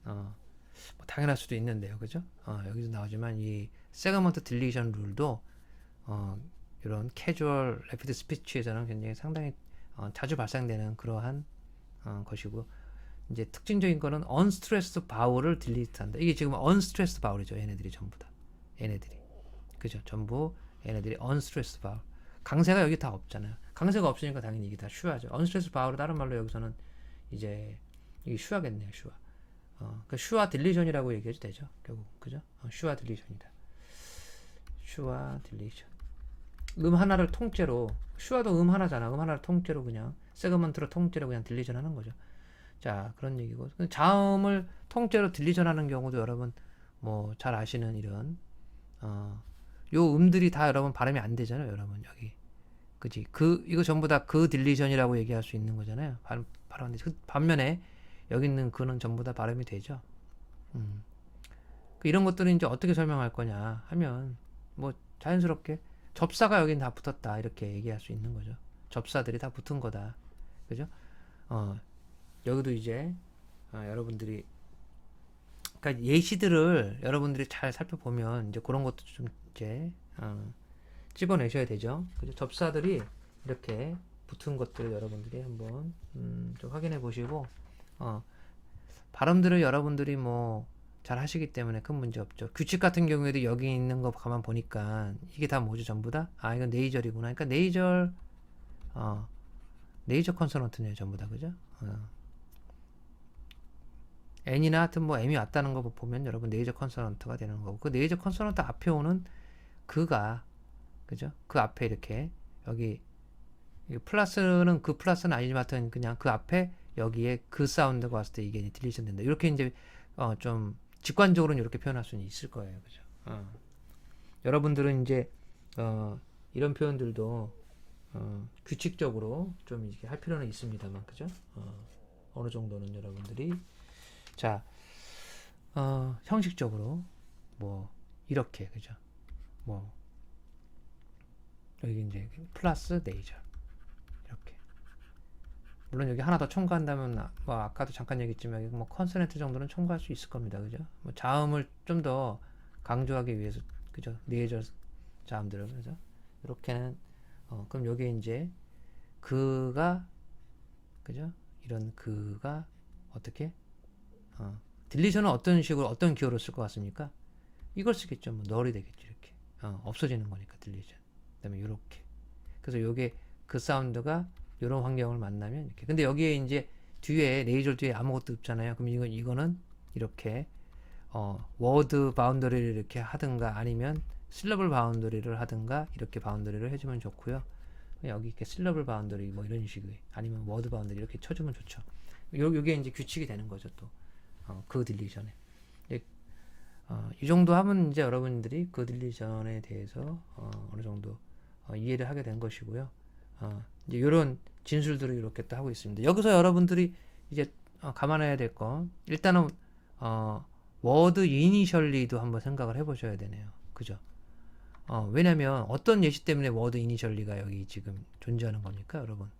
뭐 당연할 수도 있는데요. 그죠? 여기서 나오지만 이 세그먼트 딜리션 룰도 이런 캐주얼 레피드 스피치에서는 굉장히 상당히 자주 발생되는 그러한 것이고, 이제 특징적인 거는 unstressed vowel을 딜리트한다. 이게 지금 unstressed vowel이죠. 얘네들이 전부 다. 얘네들이. 그죠? 전부 얘네들이 unstressed vowel. 강세가 여기 다 없잖아요. 강세가 없으니까 당연히 이게 다 슈아죠. unstressed vowel을 다른 말로 여기서는 이제 이게 슈아겠네요. 슈아. 그 슈아 딜리션이라고 얘기해도 되죠. 결국. 그죠? 슈아 딜리션이다. 슈아 딜리션. 음 하나를 통째로, 슈아도 음 하나잖아. 음 하나를 통째로 그냥 세그먼트로 통째로 그냥 딜리션 하는 거죠. 자, 그런 얘기고, 자음을 통째로 딜리션 하는 경우도 여러분 뭐 잘 아시는 이런 요 음들이 다 여러분 발음이 안 되잖아요. 여러분 여기. 그지? 이거 전부 다 그 딜리션이라고 얘기할 수 있는 거잖아요. 발음 안 되죠. 반면에 여기 있는 그는 전부 다 발음이 되죠. 이런 것들은 이제 어떻게 설명할 거냐 하면 뭐 자연스럽게 접사가 여긴 다 붙었다 이렇게 얘기할 수 있는 거죠. 접사들이 다 붙은 거다. 그죠? 여기도 이제 여러분들이, 그러니까 예시들을 여러분들이 잘 살펴보면 이제 그런 것도 좀 이제 집어내셔야 되죠. 그죠? 접사들이 이렇게 붙은 것들을 여러분들이 한번 좀 확인해 보시고, 발음들을 여러분들이 뭐 잘 하시기 때문에 큰 문제 없죠. 규칙 같은 경우에도 여기 있는 거 가만 보니까 이게 다 뭐죠? 전부 다? 이건 네이절이구나. 그러니까 네이저 컨소넌트네요. 전부 다. 그죠? N이나 하여튼 뭐 M이 왔다는 거 보면 여러분 네이저 컨소넌트가 되는 거고, 그 네이저 컨소넌트 앞에 오는 그가, 그죠? 그 앞에 이렇게 여기 플러스는 그 플러스는 아니지만 하여튼 그냥 그 앞에 여기에 그 사운드가 왔을 때 이게 딜리션 된다. 이렇게 이제 좀 직관적으로는 이렇게 표현할 수는 있을 거예요. 그죠? 여러분들은 이제 이런 표현들도 규칙적으로 좀 이렇게 할 필요는 있습니다만, 그죠? 어느 정도는 여러분들이 자 형식적으로 뭐 이렇게, 그죠? 뭐 여기 이제 플러스 네이절 이렇게. 물론 여기 하나 더 첨가한다면 뭐 아까도 잠깐 얘기했지만 여기 뭐 컨소넌트 정도는 첨가할 수 있을 겁니다. 그죠? 뭐 자음을 좀 더 강조하기 위해서, 그죠? 네이절 자음들을. 그죠? 이렇게는 그럼 여기에 이제 그가, 그죠? 이런 그가 어떻게 딜리션은 어떤 식으로 어떤 기호로 쓸 것 같습니까? 이걸 쓰겠죠. 뭐 널이 되겠죠. 이렇게 없어지는 거니까 딜리션. 그다음에 이렇게. 그래서 요게 그 사운드가 이런 환경을 만나면 이렇게. 근데 여기에 이제 뒤에 네이절 뒤에 아무것도 없잖아요. 그럼 이거는 이렇게 워드 바운더리를 이렇게 하든가 아니면 실러블 바운더리를 하든가 이렇게 바운더리를 해주면 좋고요. 여기 이렇게 실러블 바운더리 뭐 이런 식의, 아니면 워드 바운더리 이렇게 쳐주면 좋죠. 요게 이제 규칙이 되는 거죠. 또 그 딜리션에. 이 정도 하면 이제 여러분들이 그 딜리션에 대해서 어느 정도 이해를 하게 된 것이고요. 이제 이런 진술들을 이렇게 또 하고 있습니다. 여기서 여러분들이 이제 감안해야 될 건, 일단은 워드 이니셜리도 한번 생각을 해보셔야 되네요. 그죠? 왜냐면 어떤 예시 때문에 워드 이니셜리가 여기 지금 존재하는 겁니까, 여러분?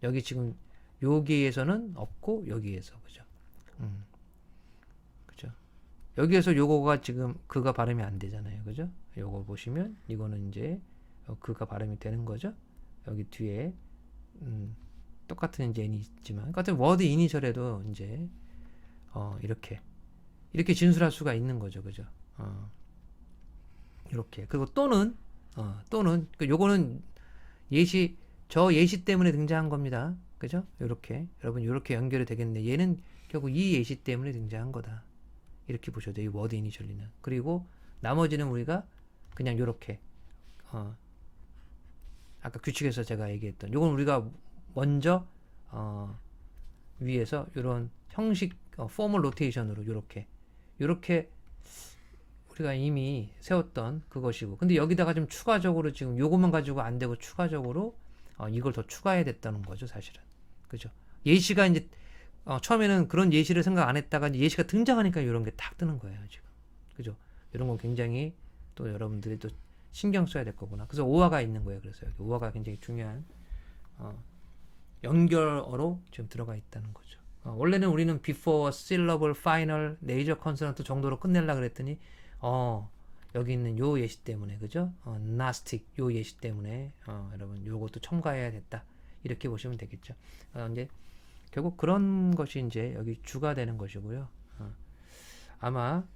여기 지금 여기에서는 없고 여기에서, 그죠? 그죠? 여기에서 요거가 지금 그가 발음이 안 되잖아요. 그죠? 요거 보시면 이거는 이제 그가 발음이 되는 거죠. 여기 뒤에 똑같은 이제 n이 있지만, 같은 워드 이니셜에도 이제 이렇게 진술할 수가 있는 거죠. 그죠? 이렇게. 그리고 또는 또는 요거는 예시 저 예시 때문에 등장한 겁니다. 그죠? 요렇게 여러분 요렇게 연결이 되겠네. 얘는 결국 이 예시 때문에 등장한 거다. 이렇게 보셔도 돼요. 이 워드 이니셜리는. 그리고 나머지는 우리가 그냥 요렇게 아까 규칙에서 제가 얘기했던 요건 우리가 먼저 위에서 요런 형식 포멀 로테이션으로 요렇게 우리가 이미 세웠던 그것이고 근데 여기다가 좀 추가적으로 지금 요것만 가지고 안 되고 추가적으로 이걸 더 추가해야 됐다는 거죠 사실은. 그죠? 예시가 이제 처음에는 그런 예시를 생각 안 했다가 이제 예시가 등장하니까 이런 게 탁 뜨는 거예요 지금. 그죠? 이런 건 굉장히 또 여러분들이 또 신경 써야 될 거구나. 그래서 오화가 있는 거예요. 그래서 여기 오화가 굉장히 중요한 연결어로 지금 들어가 있다는 거죠. 원래는 우리는 before, syllable, final, major consonant 정도로 끝내려고 그랬더니 여기 있는 요 예시 때문에 그죠? nastic 요 예시 때문에 여러분 요것도 첨가해야 됐다. 이렇게 보시면 되겠죠. 이제 결국 그런 것이 이제 여기 주가 되는 것이고요. 아마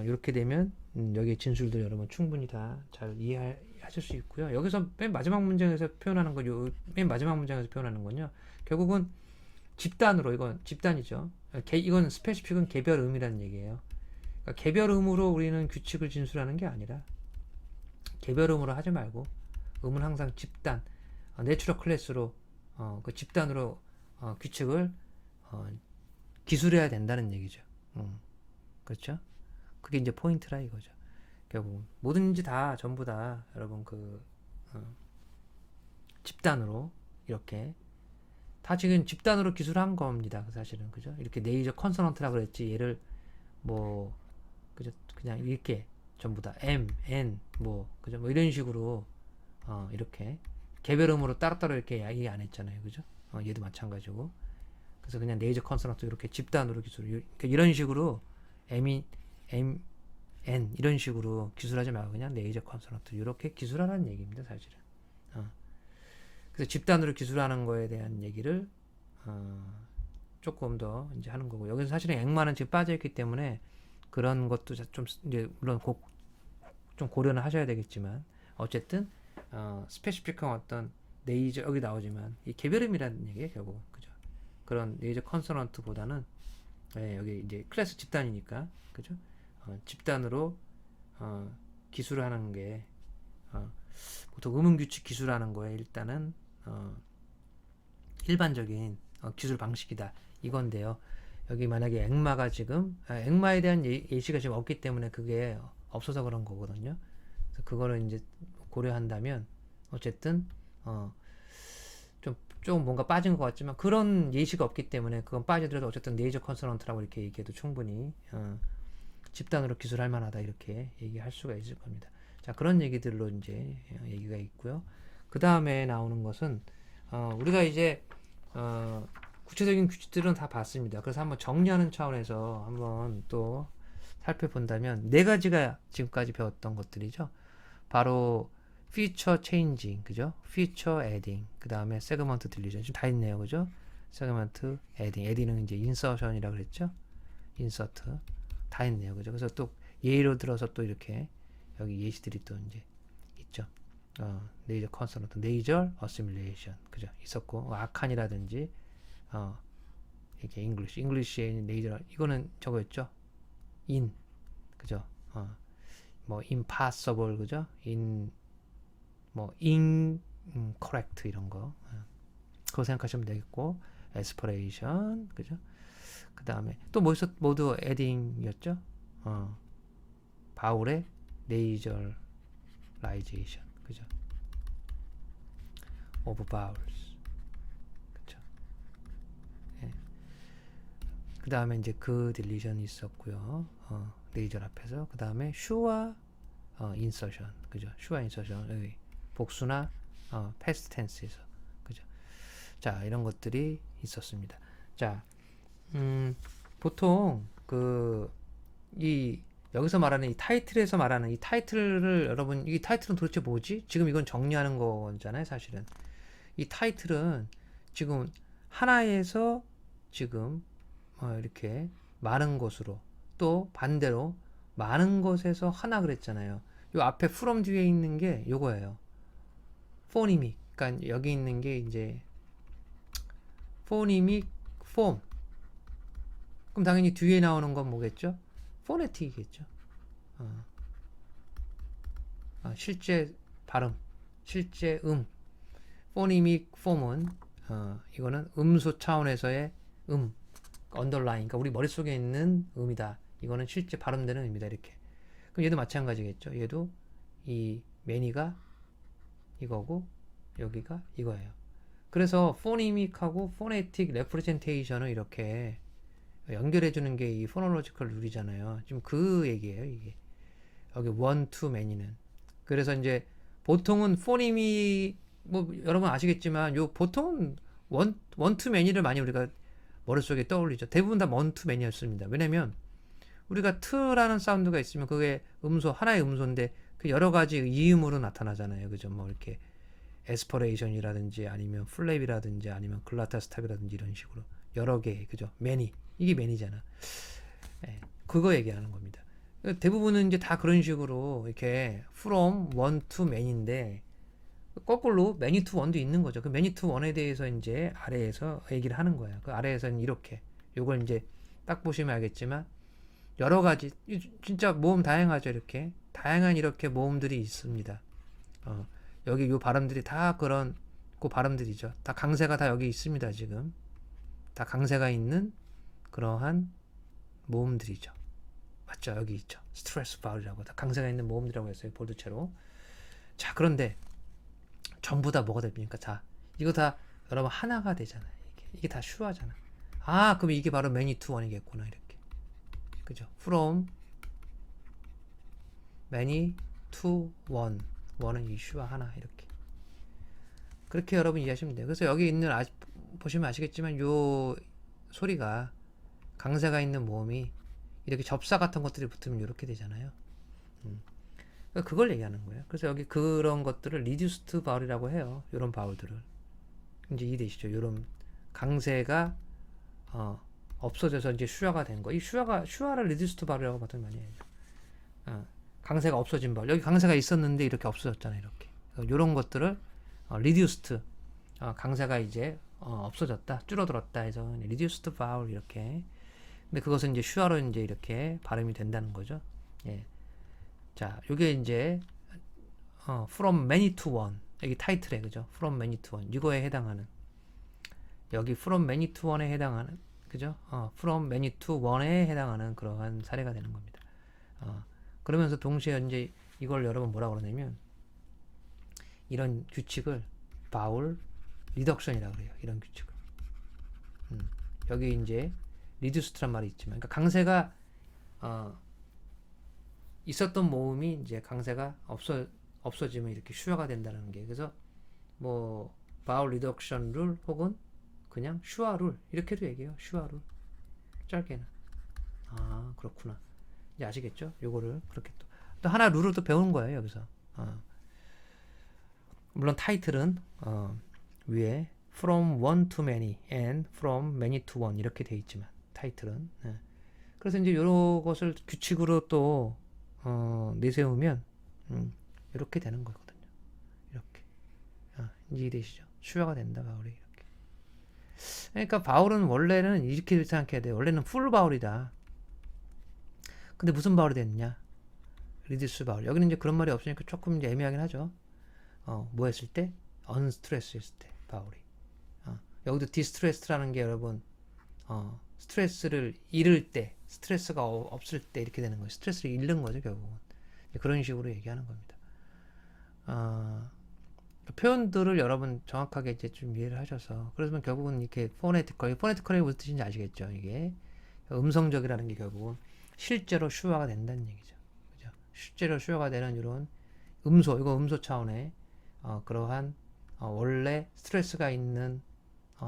이렇게 되면 여기 진술들 여러분 충분히 다 잘 이해하실 수 있고요. 여기서 맨 마지막 문장에서 표현하는 거, 맨 마지막 문장에서 표현하는 건요. 결국은 집단으로 이건 집단이죠. 이건 스페시픽은 개별음이라는 얘기예요. 그러니까 개별음으로 우리는 규칙을 진술하는 게 아니라 개별음으로 하지 말고 음은 항상 집단, 내추럴 클래스로 그 집단으로 규칙을 기술해야 된다는 얘기죠. 그렇죠? 그게 이제 포인트라 이거죠. 결국 뭐든지 다 전부 다 여러분 집단으로 이렇게 다 지금 집단으로 기술한 겁니다. 사실은 그죠? 이렇게 네이저 컨소넌트라 그랬지 얘를 뭐 그죠? 그냥 이렇게 전부 다 M, N 그죠? 뭐 이런 식으로 이렇게 개별음으로 따로따로 이렇게 얘기 안 했잖아요. 그죠? 얘도 마찬가지고. 그래서 그냥 네이저 컨소넌트 이렇게 집단으로 기술. 그러니까 이런 식으로 M, N 이런 식으로 기술하지 말고 그냥 네이저 컨소넌트 이렇게 기술하라는 얘기입니다. 사실은. 그래서 집단으로 기술하는 거에 대한 얘기를 조금 더 이제 하는 거고 여기서 사실은 액마는 지금 빠져있기 때문에 그런 것도 좀 이제 물론 좀 고려는 하셔야 되겠지만 어쨌든 스페시픽한 어떤 네이저 여기 나오지만 이 개별음이라는 얘기예요 결국 그죠? 그런 네이저 컨소넌트보다는 여기 이제 클래스 집단이니까 그죠? 집단으로 기술을 하는 게 보통 음운 규칙 기술하는 거에 일단은 일반적인 기술 방식이다 이건데요. 여기 만약에 액마가 지금 액마에 대한 예시가 지금 없기 때문에 그게 없어서 그런 거거든요. 그래서 그거를 이제 고려한다면 어쨌든 좀 뭔가 빠진 것 같지만 그런 예시가 없기 때문에 그건 빠지더라도 어쨌든 네이저 컨소넌트라고 이렇게 얘기해도 충분히 집단으로 기술할 만하다 이렇게 얘기할 수가 있을 겁니다. 자 그런 얘기들로 이제 얘기가 있고요. 그 다음에 나오는 것은 우리가 이제 구체적인 규칙들은 다 봤습니다. 그래서 한번 정리하는 차원에서 한번 또 살펴본다면 네 가지가 지금까지 배웠던 것들이죠. 바로 feature changing, 그죠? feature adding, 그 다음에 segment deletion, 지금 다 있네요, 그죠? segment adding, adding은 이제 insertion이라고 그랬죠? insert 다 있네요, 그죠? 그래서 또 예로 들어서 또 이렇게 여기 예시들이 또 이제 있죠. 네이저 컨소넌트, 네이저 어시뮬레이션, 그죠? 있었고, 아칸이라든지, 이렇게 잉글리시에 있는 네이저, 이거는 저거였죠? 그죠? 뭐, impossible, 그죠? incorrect, 이런 거. 그거 생각하시면 되겠고, aspiration, 그죠? 그 다음에, 또 뭐 있었, 모두 adding이었죠? 바울의 nasalization, 그죠? of vowels, 그죠? 예. 그 다음에 이제 그 딜리션이 있었고요. 네이저 앞에서 그 다음에 sure insertion, 그죠? sure insertion 여기 복수나 past tense에서, 그죠? 자 이런 것들이 있었습니다. 자 보통 여기서 말하는 이 타이틀에서 말하는 이 타이틀을 여러분 이 타이틀은 도대체 뭐지? 지금 이건 정리하는 거잖아요, 사실은. 이 타이틀은 지금 하나에서 지금 이렇게 많은 것으로 또 반대로 많은 것에서 하나 그랬잖아요. 요 앞에 from 뒤에 있는 게 요거예요. 포니믹. 그러니까 여기 있는 게 이제 포니믹 폼. 그럼 당연히 뒤에 나오는 건 뭐겠죠? 포네틱이겠죠. 실제 발음, 실제 포니믹 폼은 이거는 음소 차원에서의 언더라인, 그러니까 우리 머릿속에 있는 음이다. 이거는 실제 발음되는 의미다. 이렇게. 그럼 얘도 마찬가지겠죠. 얘도 이 매니가 이거고 여기가 이거예요. 그래서 포니믹하고 포네틱 레프레젠테이션을 이렇게 연결해 주는 게 이 포놀로지컬 룰이잖아요. 지금 그 얘기예요, 이게. 여기 one to many는. 그래서 이제 보통은 포니미 뭐 여러분 아시겠지만 요 보통은 one to many를 많이 우리가 머릿속에 떠올리죠. 대부분 다 one to many였습니다. 왜냐면 우리가 트라는 사운드가 있으면 그게 음소 하나의 음소인데 그 여러 가지 이음으로 나타나잖아요. 그죠? 뭐 이렇게 에스퍼레이션이라든지 아니면 플랩이라든지 아니면 글라타스탑이라든지 이런 식으로 여러 개, 그죠? 매니, 이게 매니잖아. 예, 그거 얘기하는 겁니다. 대부분은 이제 다 그런 식으로 이렇게 from one to many인데 거꾸로 many to one도 있는 거죠. 그 many to one에 대해서 이제 아래에서 얘기를 하는 거예요. 그 아래에서는 이렇게 요걸 이제 딱 보시면 알겠지만 여러 가지 진짜 모음 다양하죠. 이렇게 다양한 이렇게 모음들이 있습니다. 여기 요 발음들이 다 그런 그 발음들이죠. 다 강세가 다 여기 있습니다. 지금 다 강세가 있는 그러한 모음들이죠. 맞죠? 여기 있죠. 스트레스 바울이라고 다 강세가 있는 모음들이라고 했어요. 볼드체로. 자, 그런데 전부 다 뭐가 됩니까? 자, 이거 다 여러분 하나가 되잖아요. 이게 다 슈화잖아. 아, 그럼 이게 바로 many to one이겠구나. 이렇게. 그죠? from many to one. 원은 이 슈화 하나 이렇게. 그렇게 여러분 이해하시면 돼요. 그래서 여기 있는 보시면 아시겠지만 요 소리가 강세가 있는 모음이 이렇게 접사 같은 것들이 붙으면 이렇게 되잖아요. 그러니까 그걸 얘기하는 거예요. 그래서 여기 그런 것들을 리듀스트 바울이라고 해요. 이런 바울들을. 이제 이해되시죠? 이런 강세가 없어져서 이제 슈화가 된 거. 이 슈화를 리듀스트 바울이라고 보통 많이 해요. 강세가 없어진 바울. 여기 강세가 있었는데 이렇게 없어졌잖아요. 이렇게. 이런 것들을 리듀스트 강세가 이제 없어졌다, 줄어들었다 해서 리듀스트 바울 이렇게. 근데 그것은 이제 슈화로 이제 이렇게 발음이 된다는 거죠. 예. 자, 요게 이제 from many to one. 여기 타이틀에 그죠? from many to one. 이거에 해당하는. 여기 from many to one에 해당하는 그죠? from many to one에 해당하는 그러한 사례가 되는 겁니다. 그러면서 동시에 이제 이걸 여러분 뭐라 그러냐면 이런 규칙을 바울 리덕션이라고 그래요. 이런 규칙을. 여기 이제 리듀스트란 말이 있지만, 그러니까 강세가 있었던 모음이 이제 강세가 없어지면 이렇게 슈화가 된다는 게. 그래서 뭐 바울 리덕션 룰 혹은 그냥 슈화 룰 이렇게도 얘기해요. 슈화 룰. 짧게는. 아, 그렇구나. 이제 아시겠죠? 요거를 그렇게 또 하나 룰을 또 배우는 거예요, 여기서. 물론 타이틀은 위에 from one to many and from many to one 이렇게 돼 있지만 타이틀은. 그래서 이제 요런 것을 규칙으로 또 내세우면 이렇게 되는 거거든요. 이렇게. 이제 이해되시죠? 슈화가 된다, 바울이 이렇게. 그러니까 바울은 원래는 이렇게 생각해야 돼요. 원래는 풀 바울이다. 근데 무슨 바울이 됐냐? 리듀스 바울. 여기는 이제 그런 말이 없으니까 조금 이제 애매하긴 하죠. 뭐 했을 때? 언스트레스 했을 때, 바울이. 여기도 디스트레스라는 게 여러분, 스트레스를 잃을 때, 스트레스가 없을 때 이렇게 되는 거예요. 스트레스를 잃는 거죠, 결국은. 그런 식으로 얘기하는 겁니다. 표현들을 여러분 정확하게 이제 좀 이해를 하셔서, 그러면 결국은 이렇게 포네티컬이 무슨 뜻인지 아시겠죠? 이게 음성적이라는 게 결국은 실제로 슈화가 된다는 얘기죠. 그죠? 실제로 슈화가 되는 이런 이거 음소 차원의 그러한 원래 스트레스가 있는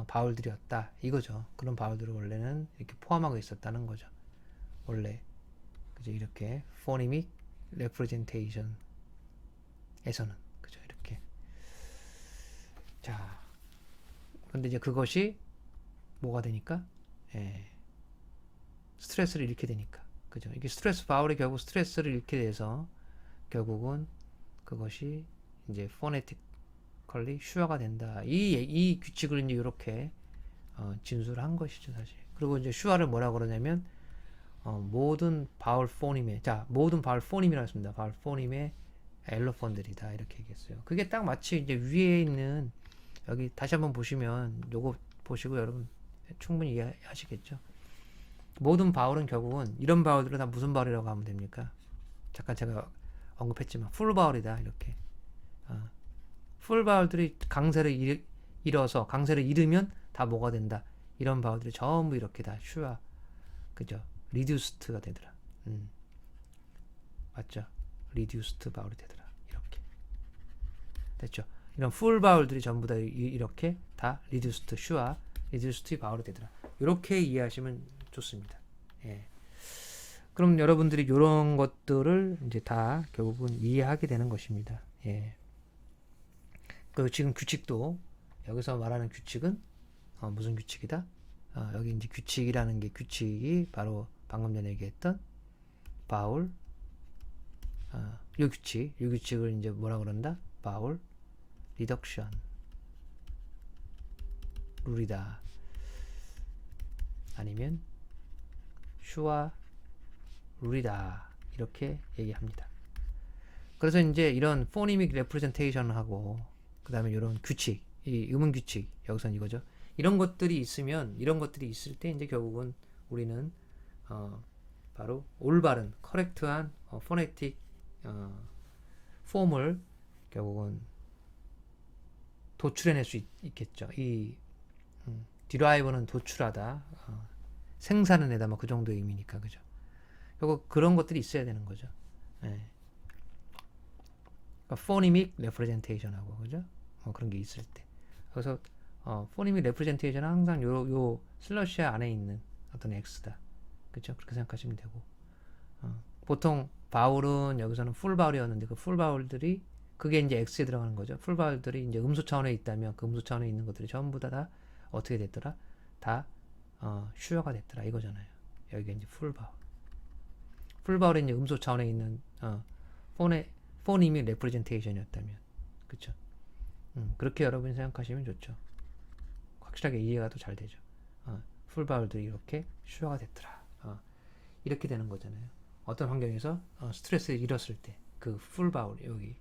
바울들이었다 이거죠. 그런 바울들을 원래는 이렇게 포함하고 있었다는 거죠. 원래 그죠? 이렇게 포니믹 레프레젠테이션에서는 그죠? 이렇게. 자, 근데 이제 그것이 뭐가 되니까? 스트레스를 잃게 되니까. 그죠? 이게 바울이 결국 스트레스를 잃게 돼서 결국은 그것이 이제 phonetically sure가 된다. 이 규칙을 이제 이렇게 진술한 것이죠, 사실. 그리고 이제 sure를 뭐라 그러냐면 모든 바울 포님의 모든 바울 포님이라고 했습니다. 바울 포님의 엘로폰들이다 이렇게 얘기했어요. 그게 딱 마치 이제 위에 있는 여기 다시 한번 보시면 요거 보시고 여러분 충분히 이해하시겠죠. 모든 바울은 결국은 이런 바울들은 다 무슨 바울이라고 하면 됩니까? 잠깐 제가 언급했지만 풀 바울이다 이렇게. 풀 바울들이 강세를 잃어서 강세를 잃으면 다 뭐가 된다. 이런 바울들이 전부 이렇게 다 슈아 그죠? 리듀스트가 되더라. 맞죠? 리듀스트 바울이 되더라. 이렇게 됐죠? 이런 풀 바울들이 전부 다 이렇게 다 리듀스트 슈아 리듀스트 바울이 되더라. 이렇게 이해하시면 좋습니다. 예. 그럼 여러분들이 이런 것들을 이제 다 결국은 이해하게 되는 것입니다. 예. 그 지금 규칙도 여기서 말하는 규칙은 무슨 규칙이다? 여기 이제 규칙이라는 게 규칙이 바로 방금 전에 얘기했던 바울 이 규칙을 이제 뭐라 그런다? 바울 리덕션 룰이다. 아니면 슈아 룰이다. 이렇게 얘기합니다. 그래서 이제 이런 포니믹 레프레젠테이션하고 그 다음에 이런 규칙, 이 의문 규칙, 여기서는 이거죠. 이런 것들이 있을 때 이제 결국은 우리는 바로 올바른, 커렉트한 포네틱 폼을 결국은 도출해낼 수 있겠죠. 이 디라이버는 도출하다, 생산해내다, 뭐 그 정도의 의미니까, 그죠? 결국 그런 것들이 있어야 되는 거죠. 예. 그러니까 포니믹 레프레젠테이션하고, 그죠? 그런 게 있을 때. 그래서 포니믹 레프레젠테이션은 항상 요 슬러시 안에 있는 어떤 X다. 그죠? 그렇게 생각하시면 되고. 보통 바울은 여기서는 풀 바울이었는데 그 풀 바울들이 그게 이제 X에 들어가는 거죠. 풀 바울들이 이제 음수 차원에 있다면 그 음수 차원에 있는 것들이 전부 다 어떻게 됐더라? 다 슈어가 됐더라 이거잖아요. 여기가 이제 풀 바울. 풀 바울이 이제 음수 차원에 있는 포니믹 레프레젠테이션이었다면, 그렇죠? 그렇게 여러분이 생각하시면 좋죠. 확실하게 이해가 더 잘 되죠. 풀 바울들이 이렇게 슈어가 됐더라. 이렇게 되는 거잖아요. 어떤 환경에서 스트레스를 잃었을 때, 그 풀 바울 여기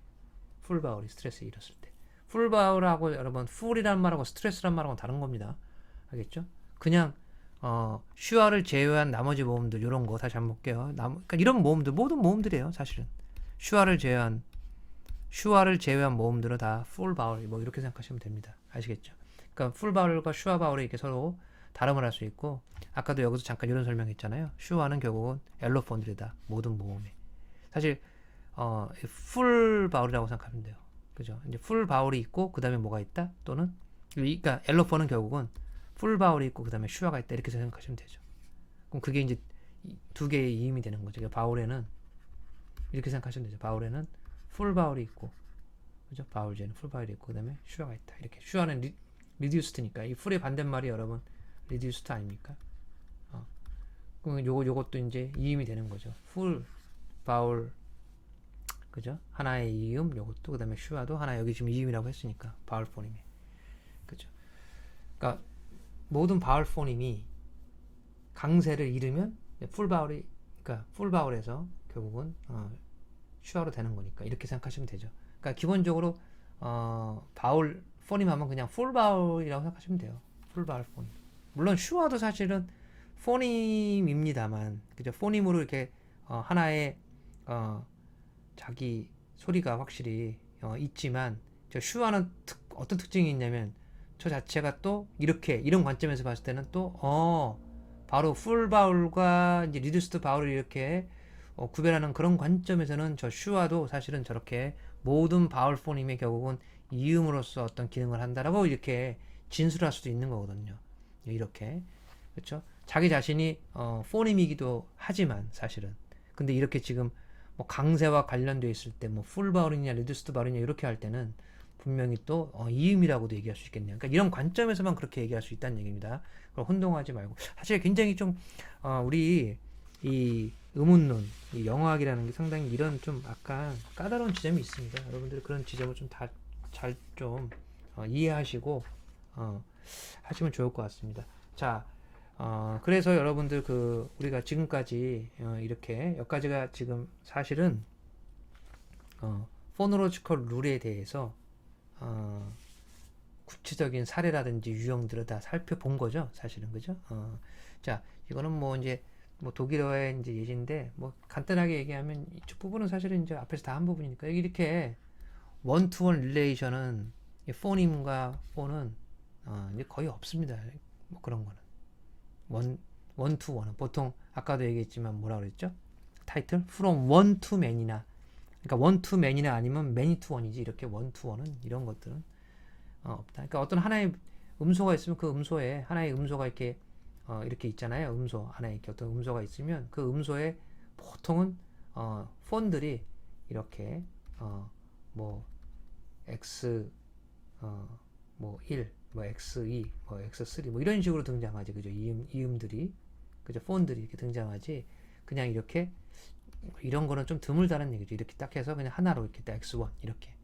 풀 바울이 스트레스를 잃었을 때, 풀 바울하고 여러분 풀이란 말하고 스트레스란 말하고 다른 겁니다. 알겠죠? 그냥 슈아를 제외한 나머지 모음들 이런 거 다시 한번 볼게요. 그러니까 이런 모음들 모든 모음들이에요. 사실은 슈아를 제외한 모음들은 다 풀 바울 뭐 이렇게 생각하시면 됩니다. 아시겠죠? 그러니까 풀 바울과 슈아 바울이 이렇게 서로 다름을 할 수 있고, 아까도 여기서 잠깐 이런 설명했잖아요. 슈아는 결국은 엘로폰들이다. 모든 모음에. 사실 풀 바울이라고 생각하면 돼요. 그죠? 이제 풀 바울이 있고 그 다음에 뭐가 있다? 또는 그러니까 엘로폰은 결국은 풀 바울이 있고 그 다음에 슈아가 있다. 이렇게 생각하시면 되죠. 그럼 그게 이제 두 개의 이음이 되는 거죠. 그러니까 바울에는 이렇게 생각하시면 되죠. 바울에는 풀 바울이 있고, 그죠? 바울제는 풀 바울이 있고 그 다음에 슈아가 있다. 이렇게 슈아는 리듀스트니까 이 풀의 반대말이 여러분 리듀스트 아닙니까? 그럼 요것도 이제 이음이 되는 거죠. 풀 바울, 그죠? 하나의 이음, 요것도 그 다음에 슈아도 하나, 여기 지금 이음이라고 했으니까 바울 포님이, 그죠? 그러니까 모든 바울 포님이 강세를 잃으면 풀 바울에서 결국은 슈아로 되는 거니까 이렇게 생각하시면 되죠. 그러니까 기본적으로 바울 포님 하면 그냥 풀 바울이라고 생각하시면 돼요. 풀 바울 포님. 물론 슈아도 사실은 포님입니다만, 그죠? 포님으로 이렇게 하나의 자기 소리가 확실히 있지만, 저 슈아는 어떤 특징이 있냐면 저 자체가 또 이런 관점에서 봤을 때는 또 바로 풀 바울과 이제 리듀스트 바울을 이렇게 구별하는 그런 관점에서는 저 슈아도 사실은 저렇게 모든 바울 포님의 결국은 이음으로서 어떤 기능을 한다라고 이렇게 진술할 수도 있는 거거든요. 이렇게, 그렇죠? 자기 자신이 포님이기도 하지만 사실은, 근데 이렇게 지금 뭐 강세와 관련되어 있을 때 뭐 풀 바울이냐 리듀스트 바울이냐 이렇게 할 때는 분명히 또 이음이라고도 얘기할 수 있겠네요. 그러니까 이런 관점에서만 그렇게 얘기할 수 있다는 얘기입니다. 그럼 혼동하지 말고, 사실 굉장히 좀 우리 이 의문론, 이 영어학이라는 게 상당히 이런 좀 약간 까다로운 지점이 있습니다. 여러분들이 그런 지점을 좀 다 잘 좀 이해하시고 하시면 좋을 것 같습니다. 자, 그래서 여러분들 우리가 지금까지 이렇게 여기까지가 지금 사실은 포놀로지컬 룰에 대해서 구체적인 사례라든지 유형들을 다 살펴본 거죠, 사실은. 그죠? 자, 이거는 뭐 이제 뭐 독일어의 이제 예시인데 뭐 간단하게 얘기하면 이쪽 부분은 사실은 이제 앞에서 다 한 부분이니까 이렇게 원투원 릴레이션은 포님과 폰은 이제 거의 없습니다. 뭐 그런 거는 원투원은 보통 아까도 얘기했지만 뭐라 그랬죠? 타이틀 from one to many나 그러니까 one to many나 아니면 many to one이지 이렇게 one to one은 이런 것들은 없다. 그러니까 어떤 하나의 음소가 있으면 그 음소에 하나의 음소가 이렇게 있잖아요. 음소 하나에 이렇게 어떤 음소가 있으면 그 음소에 보통은 폰들이 이렇게 뭐 x 뭐 1, 뭐 x2, 뭐 x3 뭐 이런 식으로 등장하지. 그죠? 이음들이 그죠? 폰들이 이렇게 등장하지. 그냥 이렇게 이런 거는 좀 드물다는 얘기죠. 이렇게 딱 해서 그냥 하나로 이렇게 딱 x1 이렇게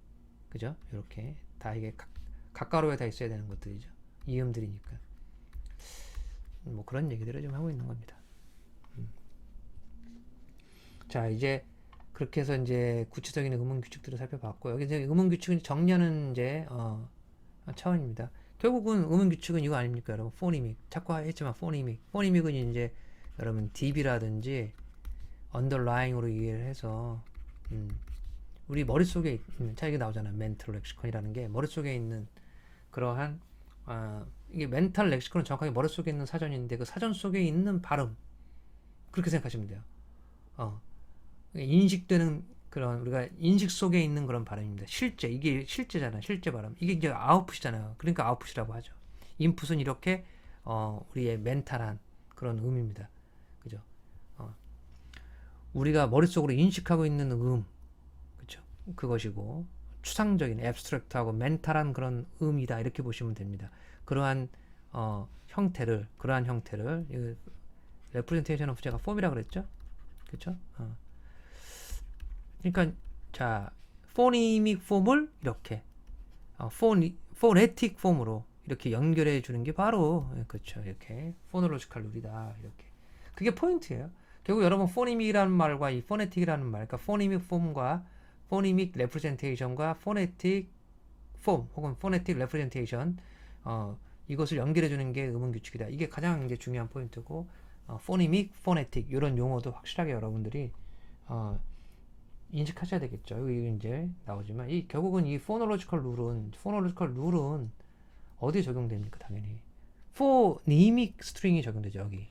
그죠? 이렇게 다 이게 가까로에 다 있어야 되는 것들이죠. 이음들이니까. 뭐 그런 얘기들을 좀 하고 있는 겁니다. 자, 이제 그렇게 해서 이제 구체적인 의문 규칙들을 살펴봤고요. 여기 이제 의문 규칙은 정리하는 이제 차원입니다. 결국은 의문 규칙은 이거 아닙니까, 여러분? 포니믹. 자꾸 했지만 포니믹. 포니믹은 이제 여러분 DB라든지 언더라잉으로 이해를 해서 우리 머릿속에 있는 자 이게 나오잖아. 멘탈 렉시콘이라는 게 머릿속에 있는 그러한 이게 멘탈 렉시콘은 정확하게 머릿속에 있는 사전인데 그 사전 속에 있는 발음 그렇게 생각하시면 돼요. 인식되는 그런 우리가 인식 속에 있는 그런 발음입니다. 실제 이게 실제잖아. 실제 발음 이게 이제 아웃풋이잖아요. 그러니까 아웃풋이라고 하죠. 인풋은 이렇게 우리의 멘탈한 그런 음입니다. 그죠? 우리가 머릿속으로 인식하고 있는 그죠? 그것이고 추상적인 앱스트랙트하고 멘탈한 그런 음이다 이렇게 보시면 됩니다. 그러한 형태를 레프레젠테이션 오브 제가 폼이라 그랬죠? 그렇죠? 그러니까 자 포니믹 폼을 이렇게 포네틱 폼으로 이렇게 연결해 주는 게 바로 그렇죠. 이렇게 포놀로지컬 룰이다. 이렇게 그게 포인트예요. 결국 여러분 포니믹이라는 말과 이 포네틱이라는 말, 그러니까 포니믹 폼과 포니믹 레프레젠테이션과 포네틱 폼 혹은 포네틱 레프레젠테이션 이것을 연결해 주는 게 음운 규칙이다. 이게 가장 이제 중요한 포인트고 포니믹, 포네틱 이런 용어도 확실하게 여러분들이 인식하셔야 되겠죠. 여기 이제 나오지만 결국은 이 포놀로지컬 룰은 어디에 적용됩니까? 당연히 포니믹 스트링이 적용되죠. 여기.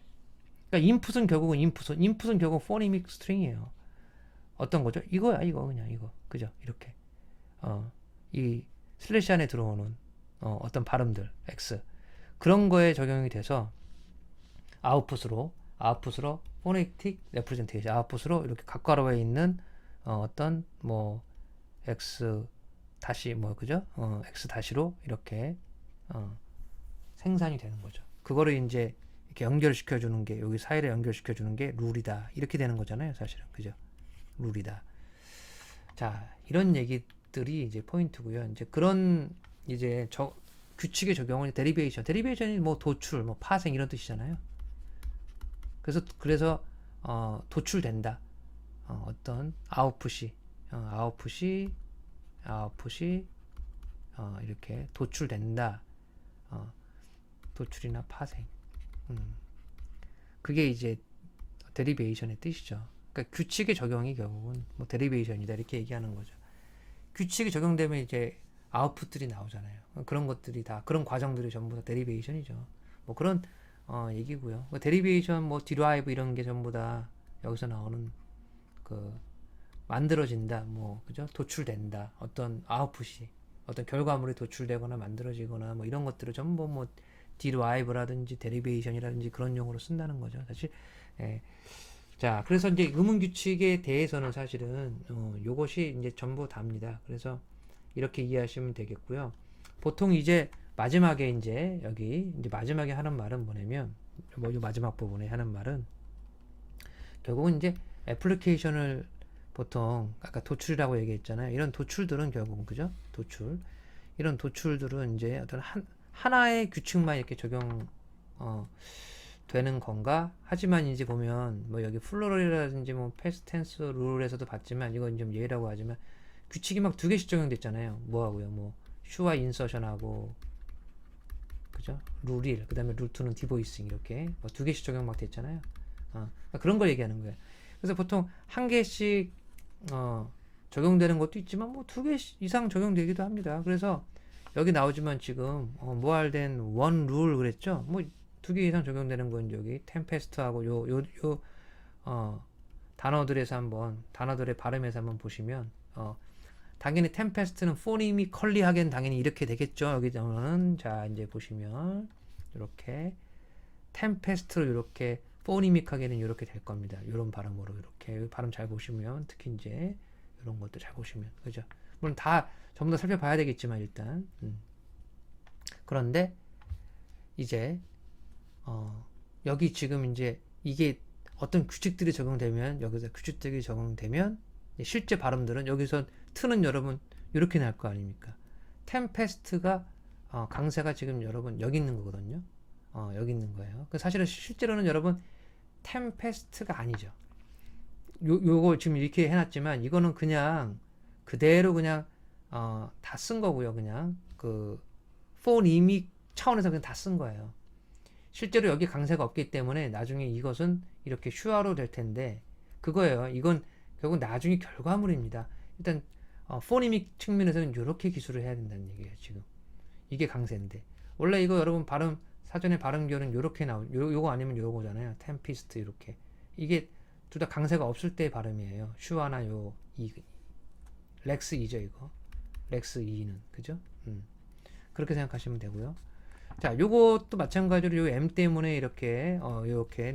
그러니까 인풋은 결국 포니믹 스트링이에요. 어떤 거죠? 이거야, 이거 그냥 이거. 그죠? 이렇게. 이 슬래시 안에 들어오는 어떤 발음들 x 그런 거에 적용이 돼서 아웃풋으로 포네틱 레프레젠테이션 아웃풋으로 이렇게 각괄호에 있는 어떤 뭐 x 다시 뭐 그죠? x 다시로 이렇게 생산이 되는 거죠. 그거를 이제 이렇게 연결시켜 주는 게 여기 사이를 연결시켜 주는 게 룰이다. 이렇게 되는 거잖아요, 사실은. 그죠? 룰이다. 자, 이런 얘기들이 이제 포인트고요. 이제 그런 이제 규칙의 적용은 데리베이션이 뭐 도출, 뭐 파생 이런 뜻이잖아요. 그래서 도출된다. 어떤 아웃풋이 이렇게 도출된다. 도출이나 파생. 그게 이제 데리베이션의 뜻이죠. 그러니까 규칙의 적용이 결국은 뭐 데리베이션이다 이렇게 얘기하는 거죠. 규칙이 적용되면 이제 아웃풋들이 나오잖아요. 그런 것들이 다 그런 과정들이 전부 다 데리베이션이죠. 뭐 그런 얘기고요. 데리베이션 뭐 디라이브 이런 게 전부 다 여기서 나오는 만들어진다 뭐 그죠? 도출된다. 어떤 아웃풋이 어떤 결과물이 도출되거나 만들어지거나 뭐 이런 것들을 전부 뭐 디라이브라든지 데리베이션이라든지 그런 용어로 쓴다는 거죠. 사실 자, 그래서 이제 의문 규칙에 대해서는 사실은 요것이 이제 전부 답니다. 그래서 이렇게 이해하시면 되겠고요. 보통 이제 마지막에 이제 여기 이제 마지막에 하는 말은 뭐냐면 뭐 이 마지막 부분에 하는 말은 결국은 이제 애플리케이션을 보통 아까 도출이라고 얘기했잖아요. 이런 도출들은 결국은 그죠? 도출. 이런 도출들은 이제 어떤 하나의 규칙만 이렇게 적용 되는 건가? 하지만 이제 보면 뭐 여기 플로럴이라든지 뭐 패스트 텐스 룰에서도 봤지만 이건 좀 예라고 하지만 규칙이 막 두 개씩 적용됐잖아요. 뭐 하고요? 뭐 슈와 인서션하고 그죠? 룰1 그다음에 룰2는 디보이싱 이렇게 뭐 두 개씩 적용 막 됐잖아요. 그런 걸 얘기하는 거예요. 그래서 보통 한 개씩 적용되는 것도 있지만 뭐 두 개 이상 적용되기도 합니다. 그래서 여기 나오지만 지금 모알된 원 룰 그랬죠? 뭐 두 개 이상 적용되는 건 여기 템페스트하고 단어들에서 한번 단어들의 발음에서 한번 보시면 당연히 템페스트는 포니미컬리하게는 당연히 이렇게 되겠죠. 여기서는 자 이제 보시면 이렇게 템페스트로 이렇게 포니믹하게는 이렇게 될 겁니다. 이런 발음으로 이렇게 발음 잘 보시면 특히 이제 이런 것도 잘 보시면 그죠? 물론 다 전부 다 살펴봐야 되겠지만 일단 그런데 이제 여기 지금 이제 이게 어떤 규칙들이 적용되면 여기서 규칙들이 적용되면 실제 발음들은 여기서 트는 여러분 이렇게 날 거 아닙니까? 템페스트가 강세가 지금 여러분 여기 있는 거거든요. 여기 있는 거예요. 사실은 실제로는 여러분 템페스트가 아니죠. 요거 지금 이렇게 해놨지만 이거는 그냥 그대로 그냥 다 쓴 거고요. 그냥 그 포니믹 차원에서 그냥 다 쓴 거예요. 실제로 여기 강세가 없기 때문에 나중에 이것은 이렇게 슈아로 될 텐데 그거예요. 이건 결국 나중에 결과물입니다. 일단 포니믹 측면에서는 이렇게 기술을 해야 된다는 얘기예요. 지금 이게 강세인데 원래 이거 여러분 발음 사전에 발음결은 이렇게 요거 아니면 요거잖아요. 템피스트 이렇게 이게 둘 다 강세가 없을 때의 발음이에요. 슈아나 렉스 2죠 이거 렉스 2는 그죠? 그렇게 생각하시면 되고요. 자, 요것도 마찬가지로 요 M 때문에 이렇게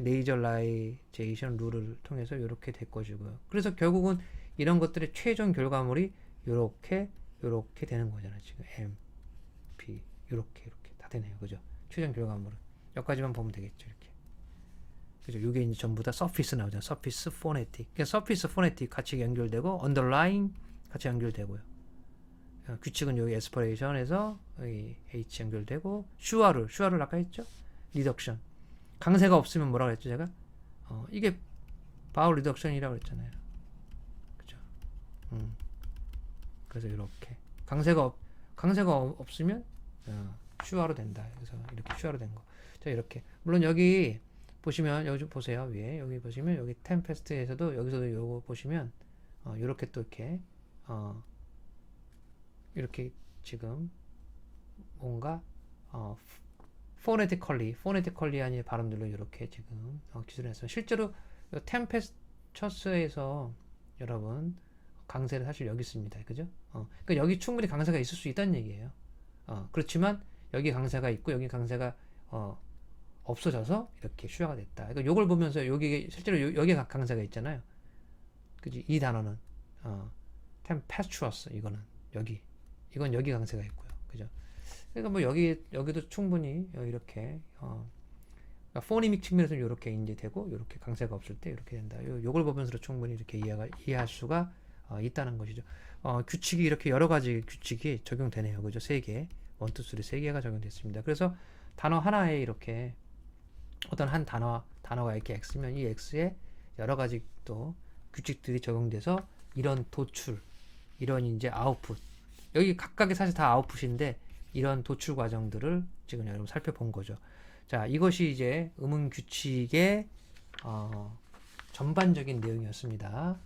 네이저라이제이션 룰을 통해서 이렇게 될 것이고요. 그래서 결국은 이런 것들의 최종 결과물이 요렇게 되는 거잖아요. 지금 M, P 이렇게 다 되네요. 그죠? 최종 결과물은 여기까지만 보면 되겠죠. 이렇게 그죠? 요게 이제 전부 다 서피스 나오잖아요. 서피스 포네틱. 그러니까 서피스 포네틱 같이 연결되고 언더라인 같이 연결되고요. 규칙은 여기 에스퍼레이션에서 여기 H 연결되고 슈아를 아까 했죠? 리덕션. 강세가 없으면 뭐라고 했죠 제가? 이게 바울 리덕션이라고 했잖아요. 그죠? 그래서 이렇게 강세가 없으면 슈아로 된다. 그래서 이렇게 슈아로 된 거. 자 이렇게 물론 여기 보시면 여기 좀 보세요 위에 여기 보시면 여기 템페스트에서도 여기서도 요거 보시면 이렇게 또 이렇게 지금 뭔가 포네티컬리 아닌 발음들로 이렇게 지금 기술을 했어요. 실제로 템페스처스에서 여러분 강세를 사실 여기 있습니다. 그죠? 그러니까 여기 충분히 강세가 있을 수 있다는 얘기예요. 그렇지만 여기 강세가 있고 여기 강세가 없어져서 이렇게 슈아가 됐다. 그러니까 요걸 보면서 여기 실제로 여기 강세가 있잖아요. 그지? 이 단어는 템페스추어스 이거는 이건 여기 강세가 있고요. 그죠? 그러니까 뭐 여기도 충분히 이렇게 그러니까 포니믹 측면에서 이렇게 이제 되고 이렇게 강세가 없을 때 이렇게 된다. 요걸 보면서 충분히 이렇게 이해할 수가 있다는 것이죠. 규칙이 이렇게 여러 가지 규칙이 적용되네요. 그죠? 3개, 1, 2, 3, 3개가 적용됐습니다. 그래서 단어 하나에 이렇게 어떤 한 단어가 이렇게 X면 이 X에 여러 가지 또 규칙들이 적용돼서 이런 도출, 이런 이제 아웃풋 여기 각각이 사실 다 아웃풋인데 이런 도출 과정들을 지금 여러분 살펴본 거죠. 자, 이것이 이제 음운 규칙의 전반적인 내용이었습니다.